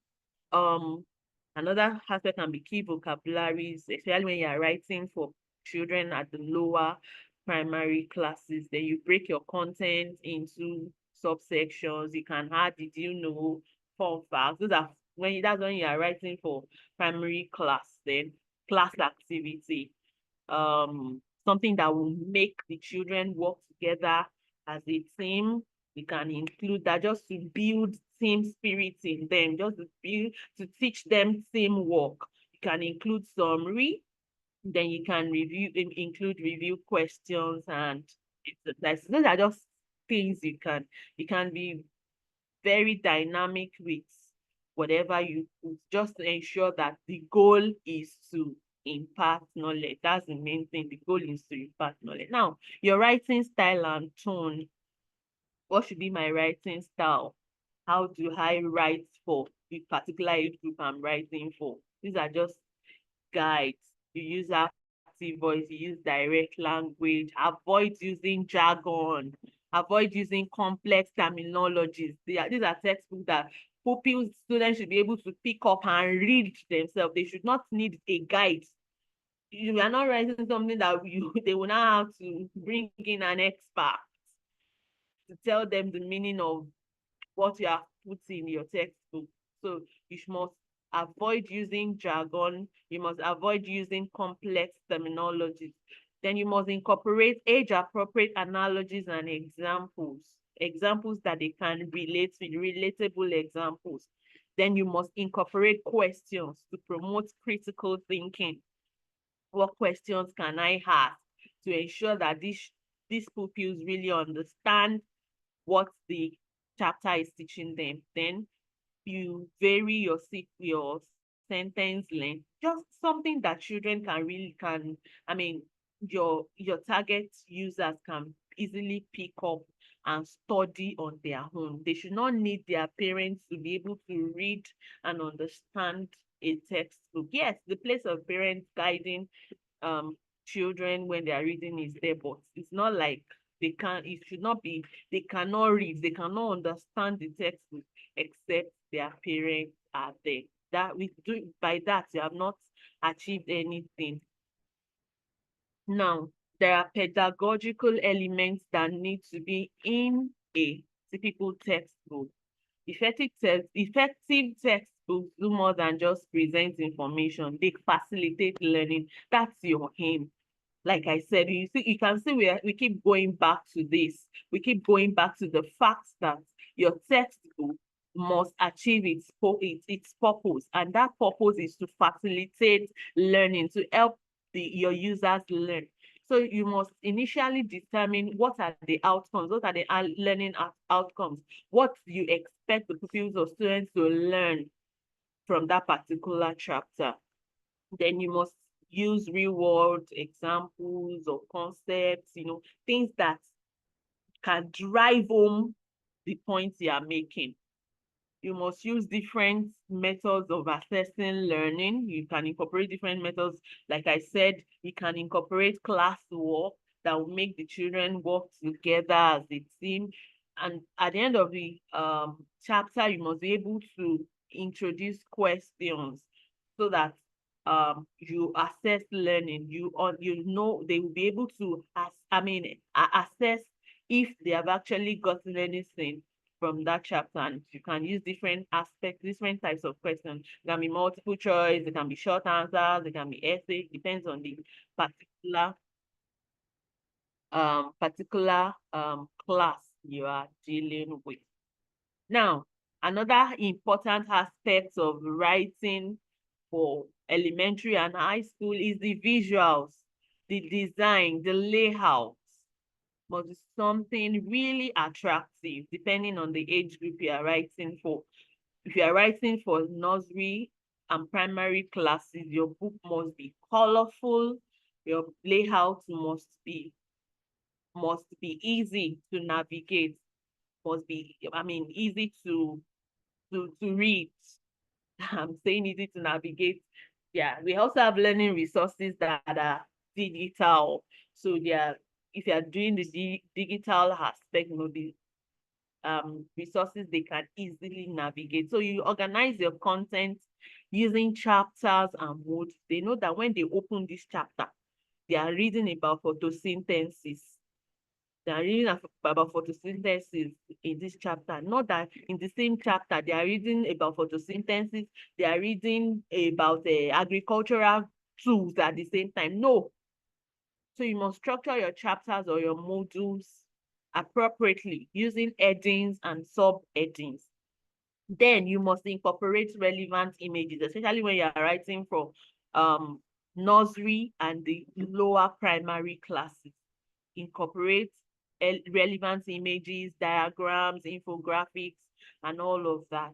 [SPEAKER 2] another aspect can be key vocabularies, especially when you are writing for children at the lower primary classes. Then you break your content into subsections. You can add did you know, fun facts. That's when you are writing for primary class. Then class activity, something that will make the children work together as a team. You can include that just to build team spirit in them, just to teach them teamwork. You can include summary, then you can include review questions, and those are just things you can be very dynamic with whatever you put, just to ensure that the goal is to impart knowledge. That's the main thing. The goal is to impart knowledge. Now, your writing style and tone. What should be my writing style? How do I write for the particular age group I'm writing for? These are just guides. You use active voice, you use direct language, avoid using jargon, avoid using complex terminologies. These are textbooks that students should be able to pick up and read themselves. They should not need a guide. You are not writing something that they will now have to bring in an expert to tell them the meaning of what you have put in your textbook. So you must avoid using jargon. You must avoid using complex terminologies. Then you must incorporate age-appropriate analogies and examples that they can relate to, relatable examples. Then you must incorporate questions to promote critical thinking. What questions can I ask to ensure that these pupils really understand what the chapter is teaching them? Then you vary your sentence length, just something that children your target users can easily pick up and study on their own. They should not need their parents to be able to read and understand a textbook. Yes, the place of parents guiding children when they are reading is there, but it's not like they cannot read, they cannot understand the textbook except their parents are there. By that you have not achieved anything. Now, there are pedagogical elements that need to be in a typical textbook. Effective textbooks do more than just present information. They facilitate learning. That's your aim. Like I said, you can see we keep going back to this. We keep going back to the fact that your textbook must achieve its purpose, and that purpose is to facilitate learning, to help your users learn. So you must initially determine what are the outcomes, what are the learning outcomes, what you expect the pupils or students to learn from that particular chapter. Then you must use real world examples or concepts, things that can drive home the points you are making. You must use different methods of assessing learning. You can incorporate different methods. Like I said, you can incorporate classwork that will make the children work together as a team. And at the end of the chapter, you must be able to introduce questions so that you assess learning, they will be able to assess if they have actually gotten anything from that chapter. And you can use different aspects, different types of questions. It can be multiple choice, it can be short answers, it can be essay, depends on the particular class you are dealing with. Now, another important aspect of writing for elementary and high school is the visuals, the design, the layout. Must be something really attractive depending on the age group you are writing for. If you are writing for nursery and primary classes, your book must be colorful, your layout must be easy to navigate, must be, easy to read. I'm saying easy to navigate. Yeah, we also have learning resources that are digital. So if you are doing the digital aspect, the resources they can easily navigate. So you organize your content using chapters and modes. They know that when they open this chapter, they are reading about photosynthesis. They are reading about photosynthesis in this chapter. Not that in the same chapter, they are reading about photosynthesis, they are reading about agricultural tools at the same time. No. So you must structure your chapters or your modules appropriately using headings and sub-headings. Then you must incorporate relevant images, especially when you are writing for nursery and the lower primary classes. Incorporate relevant images, diagrams, infographics, and all of that,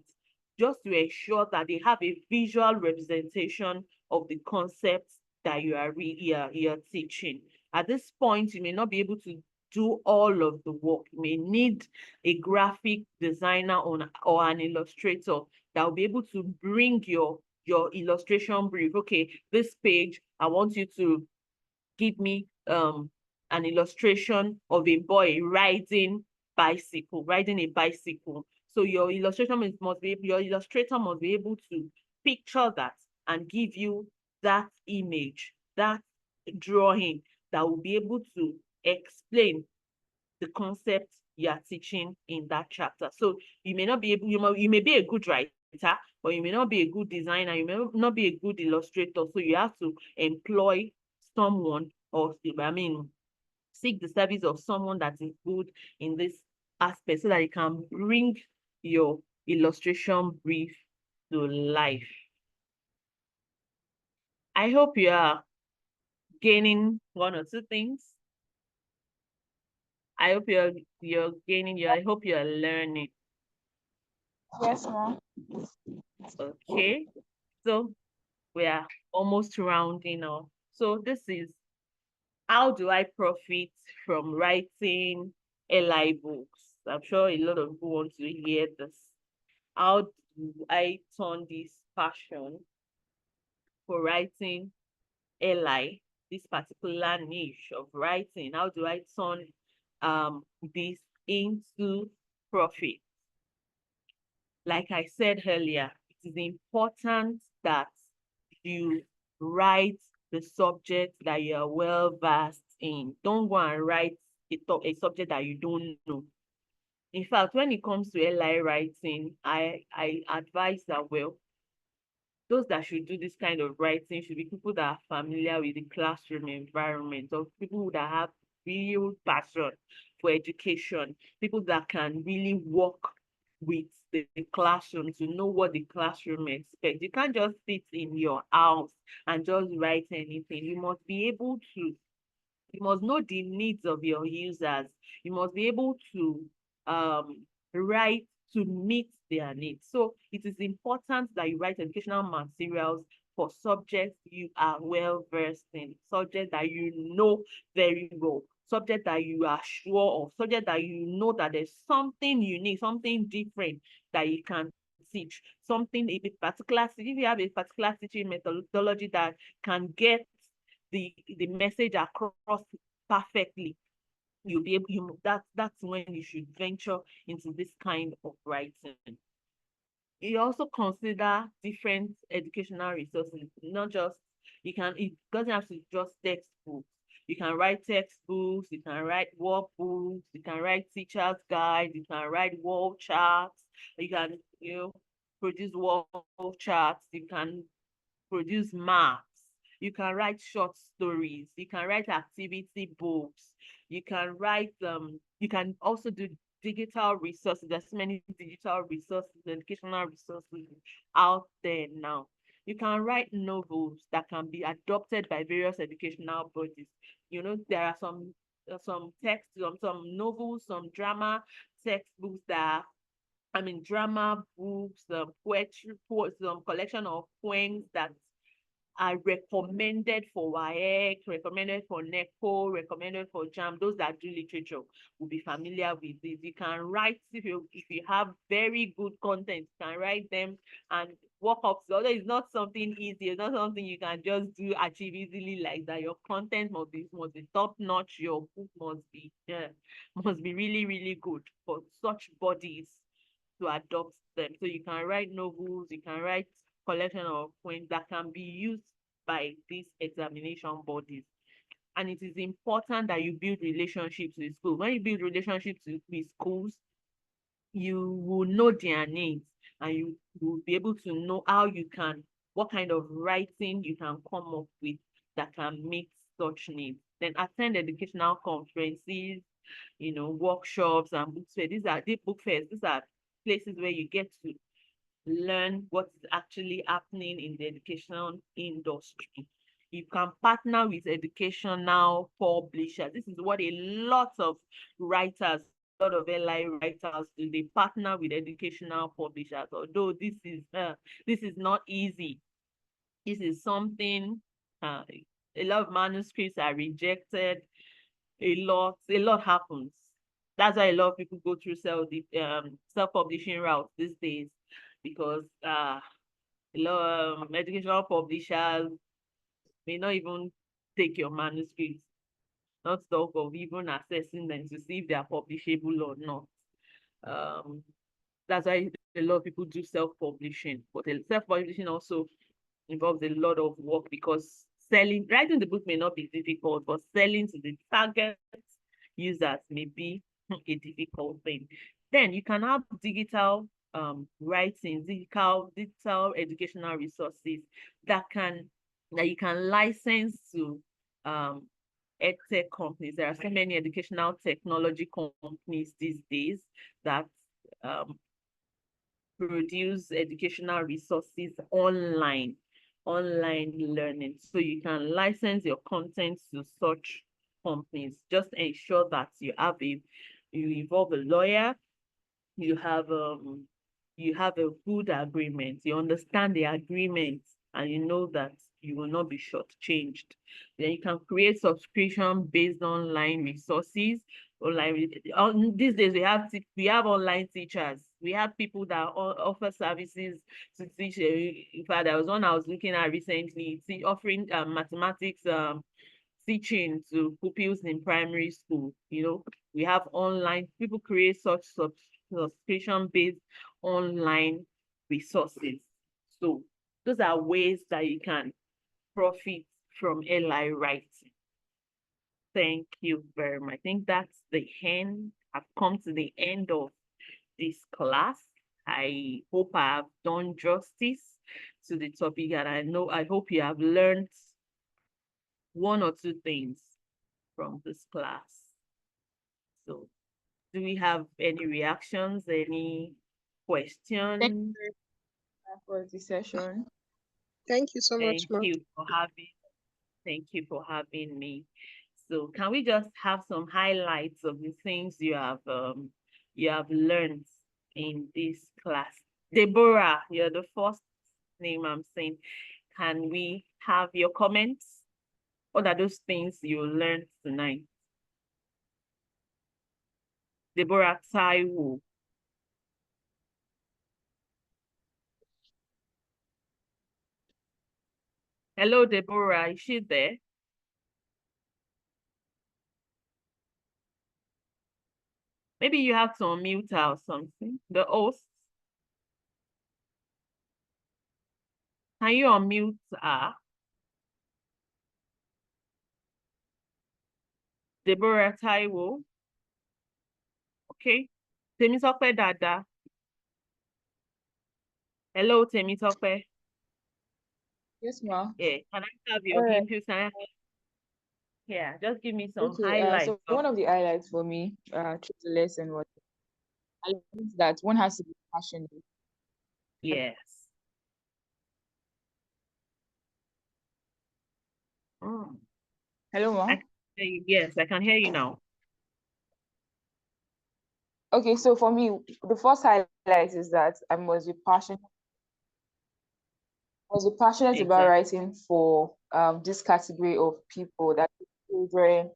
[SPEAKER 2] just to ensure that they have a visual representation of the concepts that you're teaching. At this point, you may not be able to do all of the work. You may need a graphic designer or an illustrator that will be able to bring your illustration brief. Okay, this page, I want you to give me an illustration of a boy riding a bicycle. So your illustrator must be able to picture that and give you that image, that drawing that will be able to explain the concept you are teaching in that chapter. So you may not be able, you may be a good writer, but you may not be a good designer, you may not be a good illustrator. So you have to employ someone, or seek the service of someone that is good in this aspect so that you can bring your illustration brief to life. I hope you are gaining one or two things. I hope you're gaining, I hope you're learning.
[SPEAKER 5] Yes, ma'am.
[SPEAKER 2] Okay, so we are almost rounding off. So this is how do I profit from writing LI books? I'm sure a lot of people want to hear this. How do I turn this passion for writing LI, this particular niche of writing, how do I turn this into profit? Like I said earlier, it is important that you write the subject that you are well versed in. Don't go and write a subject that you don't know. In fact, when it comes to LI writing, I advise that, well, those that should do this kind of writing should be people that are familiar with the classroom environment, or people that have real passion for education, people that can really work with the classroom to know what the classroom expects. You can't just sit in your house and just write anything. You must be able to, you must know the needs of your users. You must be able to write to meet their needs. So it is important that you write educational materials for subjects you are well versed in, subjects that you know very well, subject that you are sure of, subject that you know that there's something unique, something different that you can teach, something, if you have a particular teaching methodology that can get the message across perfectly, you'll be able, that's when you should venture into this kind of writing. you also consider different educational resources, not just, it doesn't have to just textbooks. You can write textbooks, you can write workbooks, you can write teacher's guides, you can write wall charts, you can, produce wall charts, you can produce maps, you can write short stories, you can write activity books, you can also do digital resources. There's so many digital resources, educational resources out there now. You can write novels that can be adopted by various educational bodies. There are some text, some novels, some drama textbooks that drama books, poetry, some collection of poems that are recommended for WAEC, recommended for NECO, recommended for JAM. Those that do literature will be familiar with this. You can write, if you have very good content, you can write them and work up. Although it's not something easy, it's not something you can just achieve easily like that. Your content must be top notch. Your book must be really, really good for such bodies to adopt them. So you can write novels, you can write collection of poems that can be used by these examination bodies. And it is important that you build relationships with schools. When you build relationships with schools, you will know their needs, and you will be able to know what kind of writing you can come up with that can meet such needs. Then attend educational conferences, workshops and book fairs. These are book fairs. These are places where you get to learn what is actually happening in the education industry. You can partner with educational publishers. This is what a lot of writers, a lot of LI writers do. They partner with educational publishers. Although this is not easy. This is something, a lot of manuscripts are rejected. A lot happens. That's why a lot of people go through self-publishing routes these days, because a lot of educational publishers may not even take your manuscripts, not talk of even assessing them to see if they are publishable or not. That's why a lot of people do self-publishing, but self-publishing also involves a lot of work, because writing the book may not be difficult, but selling to the target users may be a difficult thing. Then you can have digital writing, digital educational resources that you can license to edtech companies. There are so many educational technology companies these days that produce educational resources online learning. So you can license your content to such companies. Just ensure that you involve a lawyer, you have a good agreement, you understand the agreement, and you know that you will not be shortchanged. Then you can create subscription-based online resources. These days we have online teachers. We have people that offer services to teach. In fact, there was one I was looking at recently, offering mathematics teaching to pupils in primary school. We have online, people create such subscription-based online resources. So those are ways that you can profit from LI writing. Thank you very much. I think that's the end. I've come to the end of this class. I hope I have done justice to the topic, and I hope you have learned one or two things from this class. So do we have any reactions, any questions?
[SPEAKER 5] Thank you for the session.
[SPEAKER 3] Thank you so much, ma'am.
[SPEAKER 2] Thank you for having me. So can we just have some highlights of the things you have learned in this class? Deborah, you're the first name I'm saying. Can we have your comments? What are those things you learned tonight? Deborah Taiwo. Hello, Deborah. Is she there? Maybe you have to unmute her or something. The host. Can you unmute her? Deborah Taiwo. Okay. Temitope Dada. Hello, Temitope.
[SPEAKER 5] Yes, ma.
[SPEAKER 2] Yeah. Can I have your
[SPEAKER 5] All right.
[SPEAKER 2] input? Yeah, just give me some
[SPEAKER 5] Okay.
[SPEAKER 2] highlights.
[SPEAKER 5] So one of the highlights for me, through the lesson was I learned that one has to be passionate.
[SPEAKER 2] Yes. Mm.
[SPEAKER 5] Hello, ma.
[SPEAKER 2] Yes, I can hear you now.
[SPEAKER 5] Okay, so for me, the first highlight is that I must be passionate. I was passionate about writing for this category of people, that children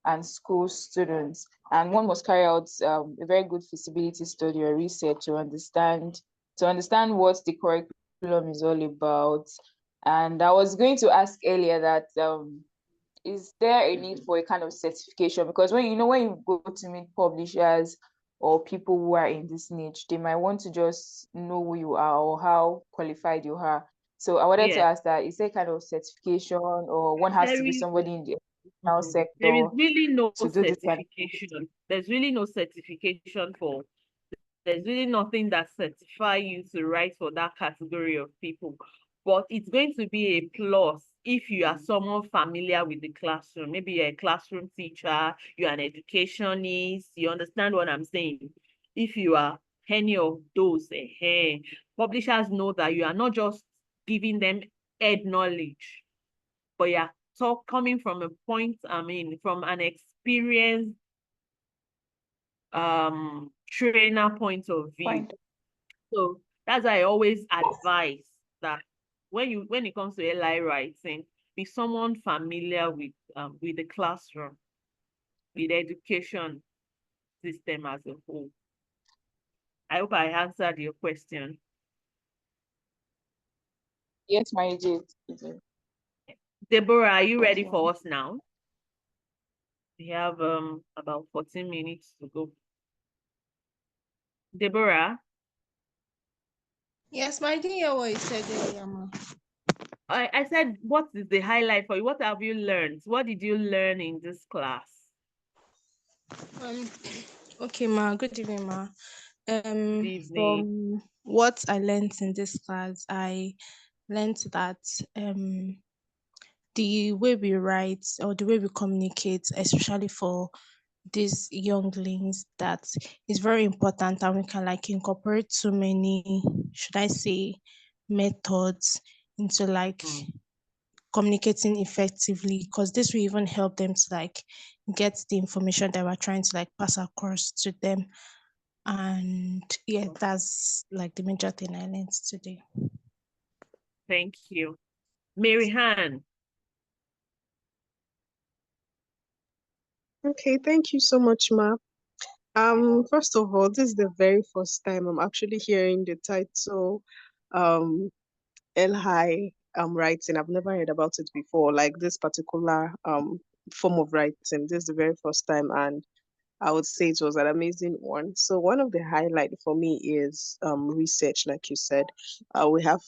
[SPEAKER 5] and school students, and one must carry out a very good feasibility study or research to understand what the curriculum is all about. And I was going to ask earlier that is there a need for a kind of certification? Because when you go to meet publishers or people who are in this niche, they might want to just know who you are or how qualified you are. So I wanted to ask that, is there kind of certification, or one has to be somebody in the educational sector?
[SPEAKER 2] There is really no
[SPEAKER 5] to do this kind of
[SPEAKER 2] certification. There's really no certification for, there's really nothing that certify you to write for that category of people. But it's going to be a plus if you are someone familiar with the classroom. Maybe you're a classroom teacher, you're an educationist, you understand what I'm saying. If you are any of those, publishers know that you are not just giving them head knowledge, but you're coming from a point, from an experienced trainer point of view. So that's why I always advise that when it comes to LI writing, be someone familiar with the classroom, with the education system as a whole. I hope I answered your question.
[SPEAKER 5] Yes, my did.
[SPEAKER 2] Deborah, are you ready for us now? We have about 14 minutes to go. Deborah?
[SPEAKER 4] Yes, my dear, what you said earlier, ma.
[SPEAKER 2] I said, what is the highlight for you? What have you learned? What did you learn in this class?
[SPEAKER 4] Okay, ma. Good evening, ma.
[SPEAKER 2] Good evening.
[SPEAKER 4] From what I learned in this class, I learned that the way we write or the way we communicate, especially for these younglings, that is very important, and we can like incorporate so many, should I say, methods into like communicating effectively, because this will even help them to like get the information that we're trying to like pass across to them. And yeah, that's like the major thing I learned today.
[SPEAKER 2] Thank you. Mary Han.
[SPEAKER 3] Okay, thank you so much, Ma. First of all, this is the very first time I'm actually hearing the title LI writing. I've never heard about it before, like this particular form of writing. This is the very first time, and I would say it was an amazing one. So one of the highlight for me is research, like you said. We have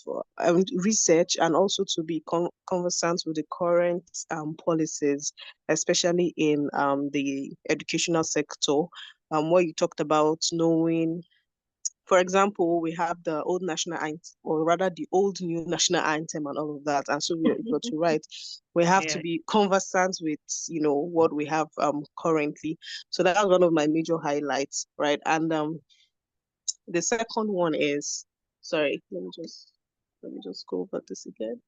[SPEAKER 3] research, and also to be conversant with the current policies, especially in the educational sector. What you talked about knowing, for example, we have the old national anthem, or rather the old new national anthem and all of that. And so but you're right, we have to be conversant with, what we have currently. So that's one of my major highlights, right? And the second one is, sorry, let me just go over this again.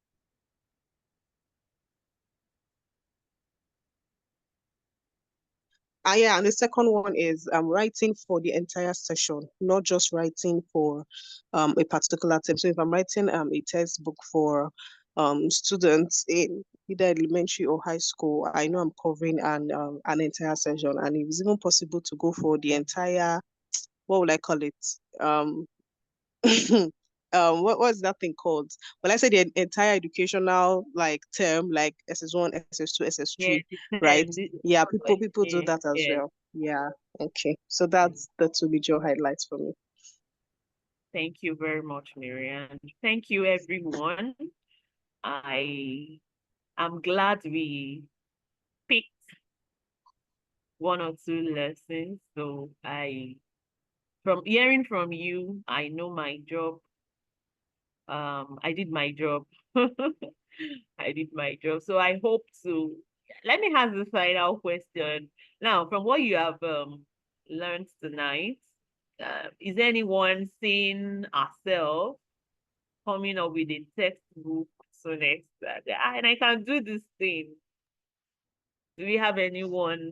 [SPEAKER 3] Yeah, and the second one is writing for the entire session, not just writing for a particular term. So if I'm writing a textbook for students in either elementary or high school, I know I'm covering an entire session, and it is even possible to go for the entire, what would I call it? What's that thing called? Well, I said the entire educational like term, like SS1, SS2, SS3, right? Yeah, people do that as well. Yeah, okay. So that's the two major highlights for me.
[SPEAKER 2] Thank you very much, Marianne. Thank you, everyone. I'm glad we picked one or two lessons. So from hearing from you, I know my job. I did my job. I did my job. So I hope to let me ask the final question. Now, from what you have learned tonight, is anyone seeing ourselves coming up with a textbook so next and I can do this thing? Do we have anyone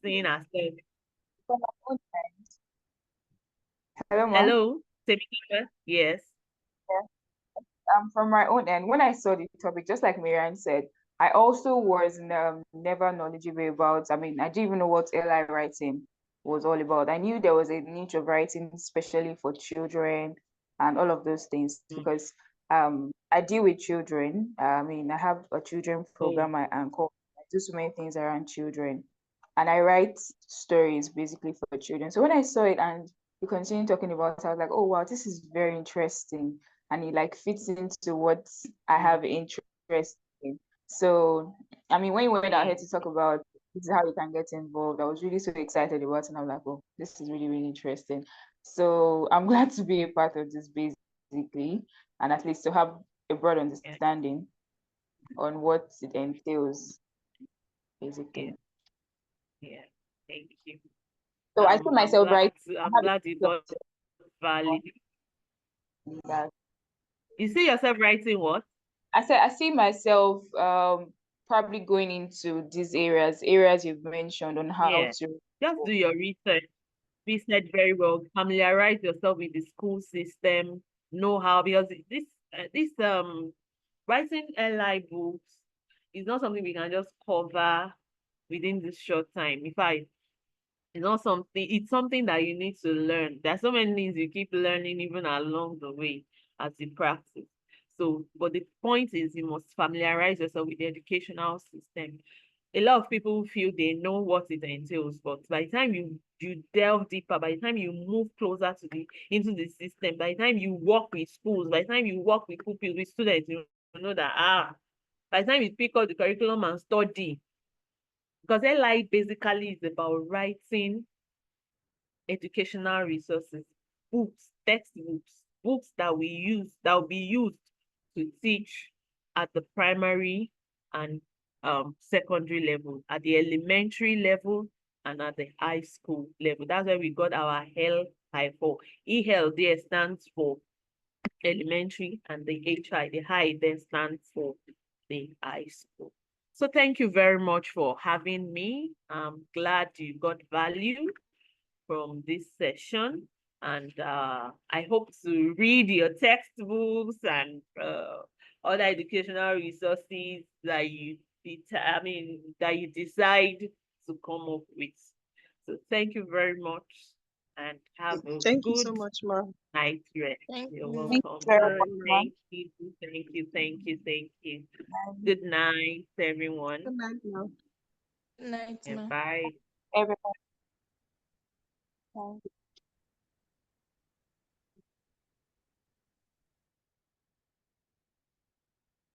[SPEAKER 2] seeing ourselves?
[SPEAKER 5] From my own end. Hello, Ma.
[SPEAKER 2] Hello, Temitope? Yes.
[SPEAKER 5] From my own end, when I saw the topic, just like Marianne said, I also was never knowledgeable about. I mean, I didn't even know what LI writing was all about. I knew there was a niche of writing, especially for children and all of those things, because I deal with children. I mean, I have a children program I anchor. I do so many things around children, and I write stories basically for children. So when I saw it and we continued talking about it, I was like, oh wow, this is very interesting, and it like fits into what I have interest in. So I mean, when you went out here to talk about this is how you can get involved, I was really so excited about it, and I'm like, oh, this is really, really interesting. So I'm glad to be a part of this basically, and at least to have a broad understanding on what it entails, basically.
[SPEAKER 2] Yeah, thank you.
[SPEAKER 5] So I see myself right.
[SPEAKER 2] I'm glad you got valid.
[SPEAKER 5] That
[SPEAKER 2] You see yourself writing what?
[SPEAKER 5] I see myself probably going into these areas you've mentioned on how to.
[SPEAKER 2] Just do your research. Research very well. Familiarize yourself with the school system. Know how, because this writing LI books is not something we can just cover within this short time. In fact, it's something that you need to learn. There's so many things you keep learning even along the way as you practice. So, but the point is you must familiarize yourself with the educational system. A lot of people feel they know what it entails, but by the time you delve deeper, by the time you move closer to into the system, by the time you work with schools, by the time you work with pupils, with students, you know that by the time you pick up the curriculum and study, because LI basically is about writing educational resources, books, textbooks, books that will be used to teach at the primary and secondary level, at the elementary level and at the high school level. That's where we got our high for. EHEL there stands for elementary, and the the high then stands for the high school. So thank you very much for having me. I'm glad you got value from this session, and I hope to read your textbooks and other educational resources that you decide to come up with. So thank you very much, and have a
[SPEAKER 3] Thank you
[SPEAKER 2] good
[SPEAKER 3] so much, Ma.
[SPEAKER 2] night rest.
[SPEAKER 4] Thank
[SPEAKER 2] You're
[SPEAKER 4] you.
[SPEAKER 5] Thank
[SPEAKER 2] welcome.
[SPEAKER 5] you very much, Ma.
[SPEAKER 2] Thank you, thank you, thank you, thank you. Good night, everyone.
[SPEAKER 3] Good night, Ma.
[SPEAKER 4] Night,
[SPEAKER 2] And
[SPEAKER 4] ma.
[SPEAKER 2] bye.
[SPEAKER 5] Everybody. Bye.